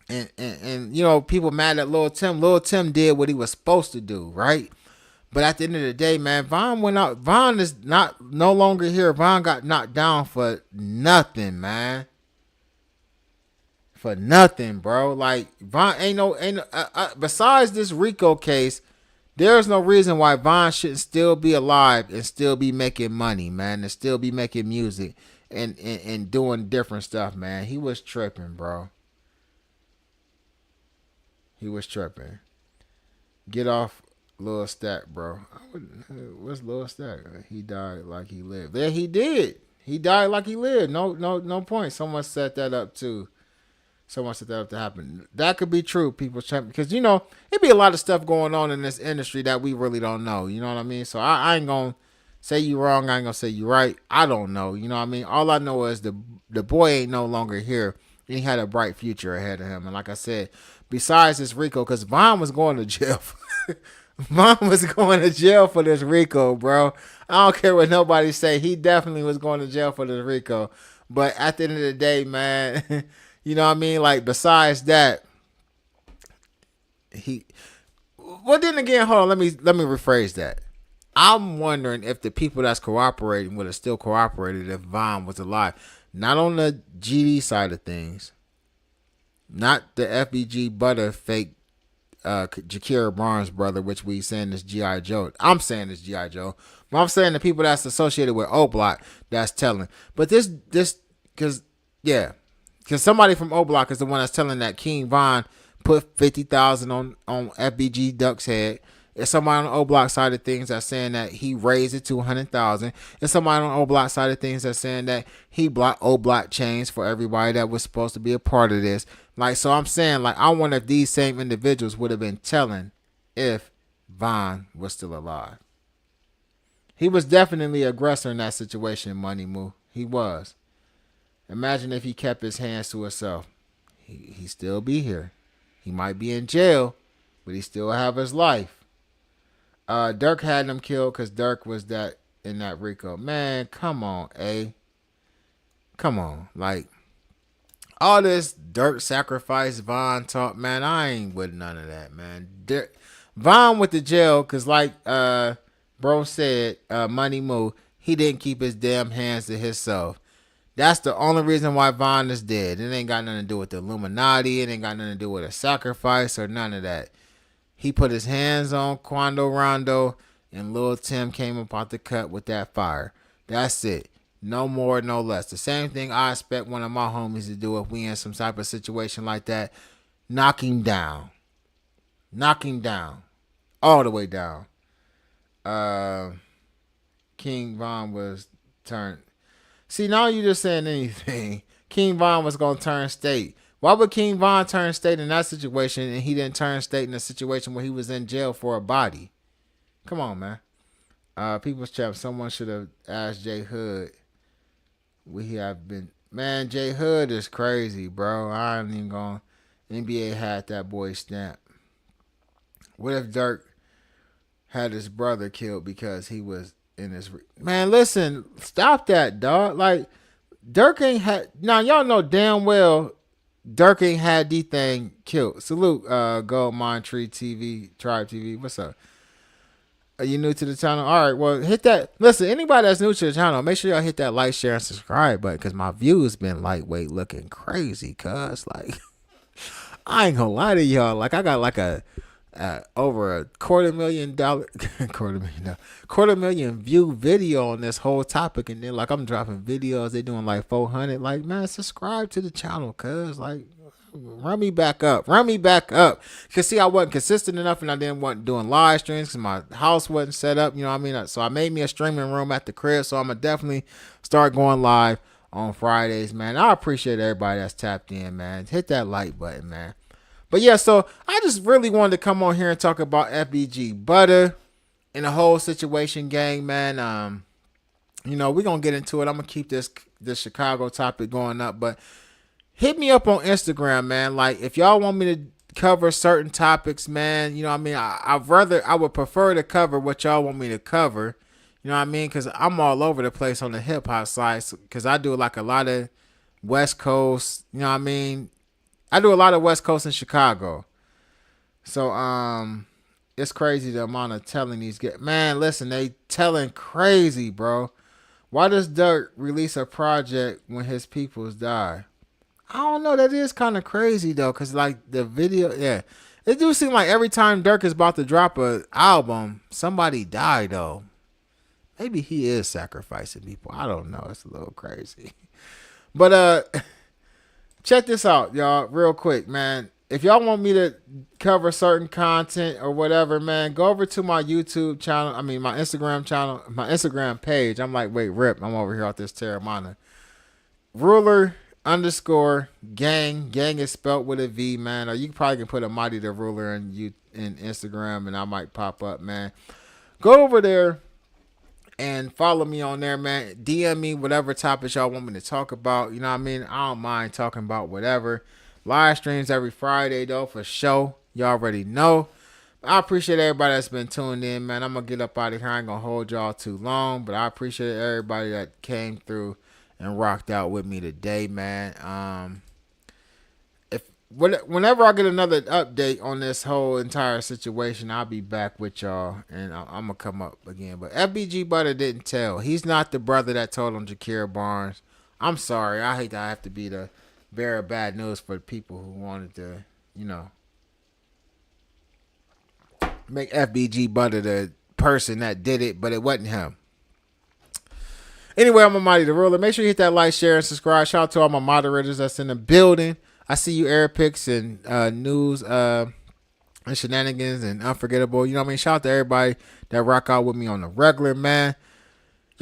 and you know, people mad at Lil Tim. Lil Tim did what he was supposed to do, right? But at the end of the day, man, Vaughn went out. Vaughn is no longer here. Vaughn got knocked down for nothing, man. For nothing, bro. Like Vaughn ain't no besides this Rico case, there's no reason why Vaughn shouldn't still be alive and still be making money, man, and still be making music and doing different stuff, man. He was tripping, bro. He was tripping. Get off Lil Stack, bro. What's Lil Stack? He died like he lived. Yeah, he did. He died like he lived. No point. Someone set that up too. Someone set that up to happen. That could be true. People check because you know it be a lot of stuff going on in this industry that we really don't know. You know what I mean? So I ain't gonna say you wrong. I ain't gonna say you right. I don't know. You know what I mean? All I know is the boy ain't no longer here. And he had a bright future ahead of him. And like I said, besides this Rico, because Vaughn was going to jail. Vaughn was going to jail for this Rico, bro. I don't care what nobody say. He definitely was going to jail for this Rico. But at the end of the day, man, you know what I mean? Like, besides that, well, then again, hold on. Let me rephrase that. I'm wondering if the people that's cooperating would have still cooperated if Vaughn was alive. Not on the GD side of things. Not the FBG Butta fake Jakira Barnes brother, which we saying is G.I. Joe. I'm saying it's G.I. Joe. But I'm saying the people that's associated with O Block that's telling. But this because somebody from O Block is the one that's telling that King Von put 50,000 on FBG Duck's head. It's somebody on the O Block side of things that's saying that he raised it to 100,000. It's somebody on the O Block side of things that's saying that he blocked O Block chains for everybody that was supposed to be a part of this. Like, so I'm saying, like, I wonder if these same individuals would have been telling if Vaughn was still alive. He was definitely aggressor in that situation, Money Moo. He was. Imagine if he kept his hands to himself. He still be here. He might be in jail, but he still have his life. Dirk had him killed because Dirk was that in that Rico. Man, come on, A. Come on. Like, all this Dirk sacrifice Vaughn talk, man, I ain't with none of that, man. Vaughn went to jail because, like bro said, Money Moo, he didn't keep his damn hands to himself. That's the only reason why Vaughn is dead. It ain't got nothing to do with the Illuminati. It ain't got nothing to do with a sacrifice or none of that. He put his hands on Quando Rondo, and Lil Tim came up out the cut with that fire. That's it. No more, no less. The same thing I expect one of my homies to do if we in some type of situation like that. Knock him down. Knock him down. All the way down. King Vaughn was turned. See, now you just saying anything. King Vaughn was going to turn state. Why would King Vaughn turn state in that situation and he didn't turn state in a situation where he was in jail for a body? Come on, man. People's Champ, someone should have asked Jay Hood. We have been... Man, Jay Hood is crazy, bro. I ain't even going... NBA had that boy stamp. What if Dirk had his brother killed because he was in his... Man, listen, stop that, dog. Like, Dirk ain't had... Now, y'all know damn well Dirk ain't had the thing killed. Salute, Gold Mine Tree TV, Tribe TV. What's up? Are you new to the channel? All right, well, hit that. Listen, anybody that's new to the channel, make sure y'all hit that like, share, and subscribe button because my views been lightweight looking crazy, cuz. Like, I ain't gonna lie to y'all. Like, I got like a over a $250,000 view video on this whole topic, and then like I'm dropping videos. They doing like 400. Like, man, subscribe to the channel, cuz. Like, run me back up. Cause see, I wasn't consistent enough, and I didn't want doing live streams because my house wasn't set up. You know what I mean? So I made me a streaming room at the crib. So I'm gonna definitely start going live on Fridays, man. I appreciate everybody that's tapped in, man. Hit that like button, man. But yeah, so I just really wanted to come on here and talk about FBG Butta and the whole situation, gang, man. You know, we're gonna get into it. I'm gonna keep this Chicago topic going up, but hit me up on Instagram, man. Like, if y'all want me to cover certain topics, man, you know what I mean? I would prefer to cover what y'all want me to cover. You know what I mean? Because I'm all over the place on the hip hop side. Because I do like a lot of West Coast. You know what I mean? I do a lot of West Coast and Chicago. So it's crazy the amount of telling these get. Man, listen, they telling crazy, bro. Why does Dirk release a project when his peoples die? I don't know. That is kind of crazy though, cause like the video, yeah, it do seem like every time Dirk is about to drop a album, somebody die though. Maybe he is sacrificing people. I don't know. It's a little crazy. But check this out, y'all, real quick, man. If y'all want me to cover certain content or whatever, man, go over to my YouTube channel. I mean, my Instagram channel, my Instagram page. I'm like, wait, Rip. I'm over here off this Terramana. Ruler_gang. Gang is spelled with a V, man. Or you probably can put a Mighty the Ruler in Instagram, and I might pop up, man. Go over there and follow me on there, man. DM me whatever topics y'all want me to talk about. You know what I mean? I don't mind talking about whatever. Live streams every Friday, though, for sure. You already know. I appreciate everybody that's been tuned in, man. I'm going to get up out of here. I ain't going to hold y'all too long, but I appreciate everybody that came through and rocked out with me today, man. Whenever I get another update on this whole entire situation, I'll be back with y'all, and I'm going to come up again. But FBG Butta didn't tell. He's not the brother that told on Jakir Barnes. I'm sorry. I hate that I have to be the bearer of bad news for the people who wanted to, you know, make FBG Butta the person that did it, but it wasn't him. Anyway, I'm a Mighty the Ruler. Make sure you hit that like, share, and subscribe. Shout out to all my moderators that's in the building. I see you, Airpix and News and Shenanigans and Unforgettable. You know what I mean? Shout out to everybody that rock out with me on the regular, man.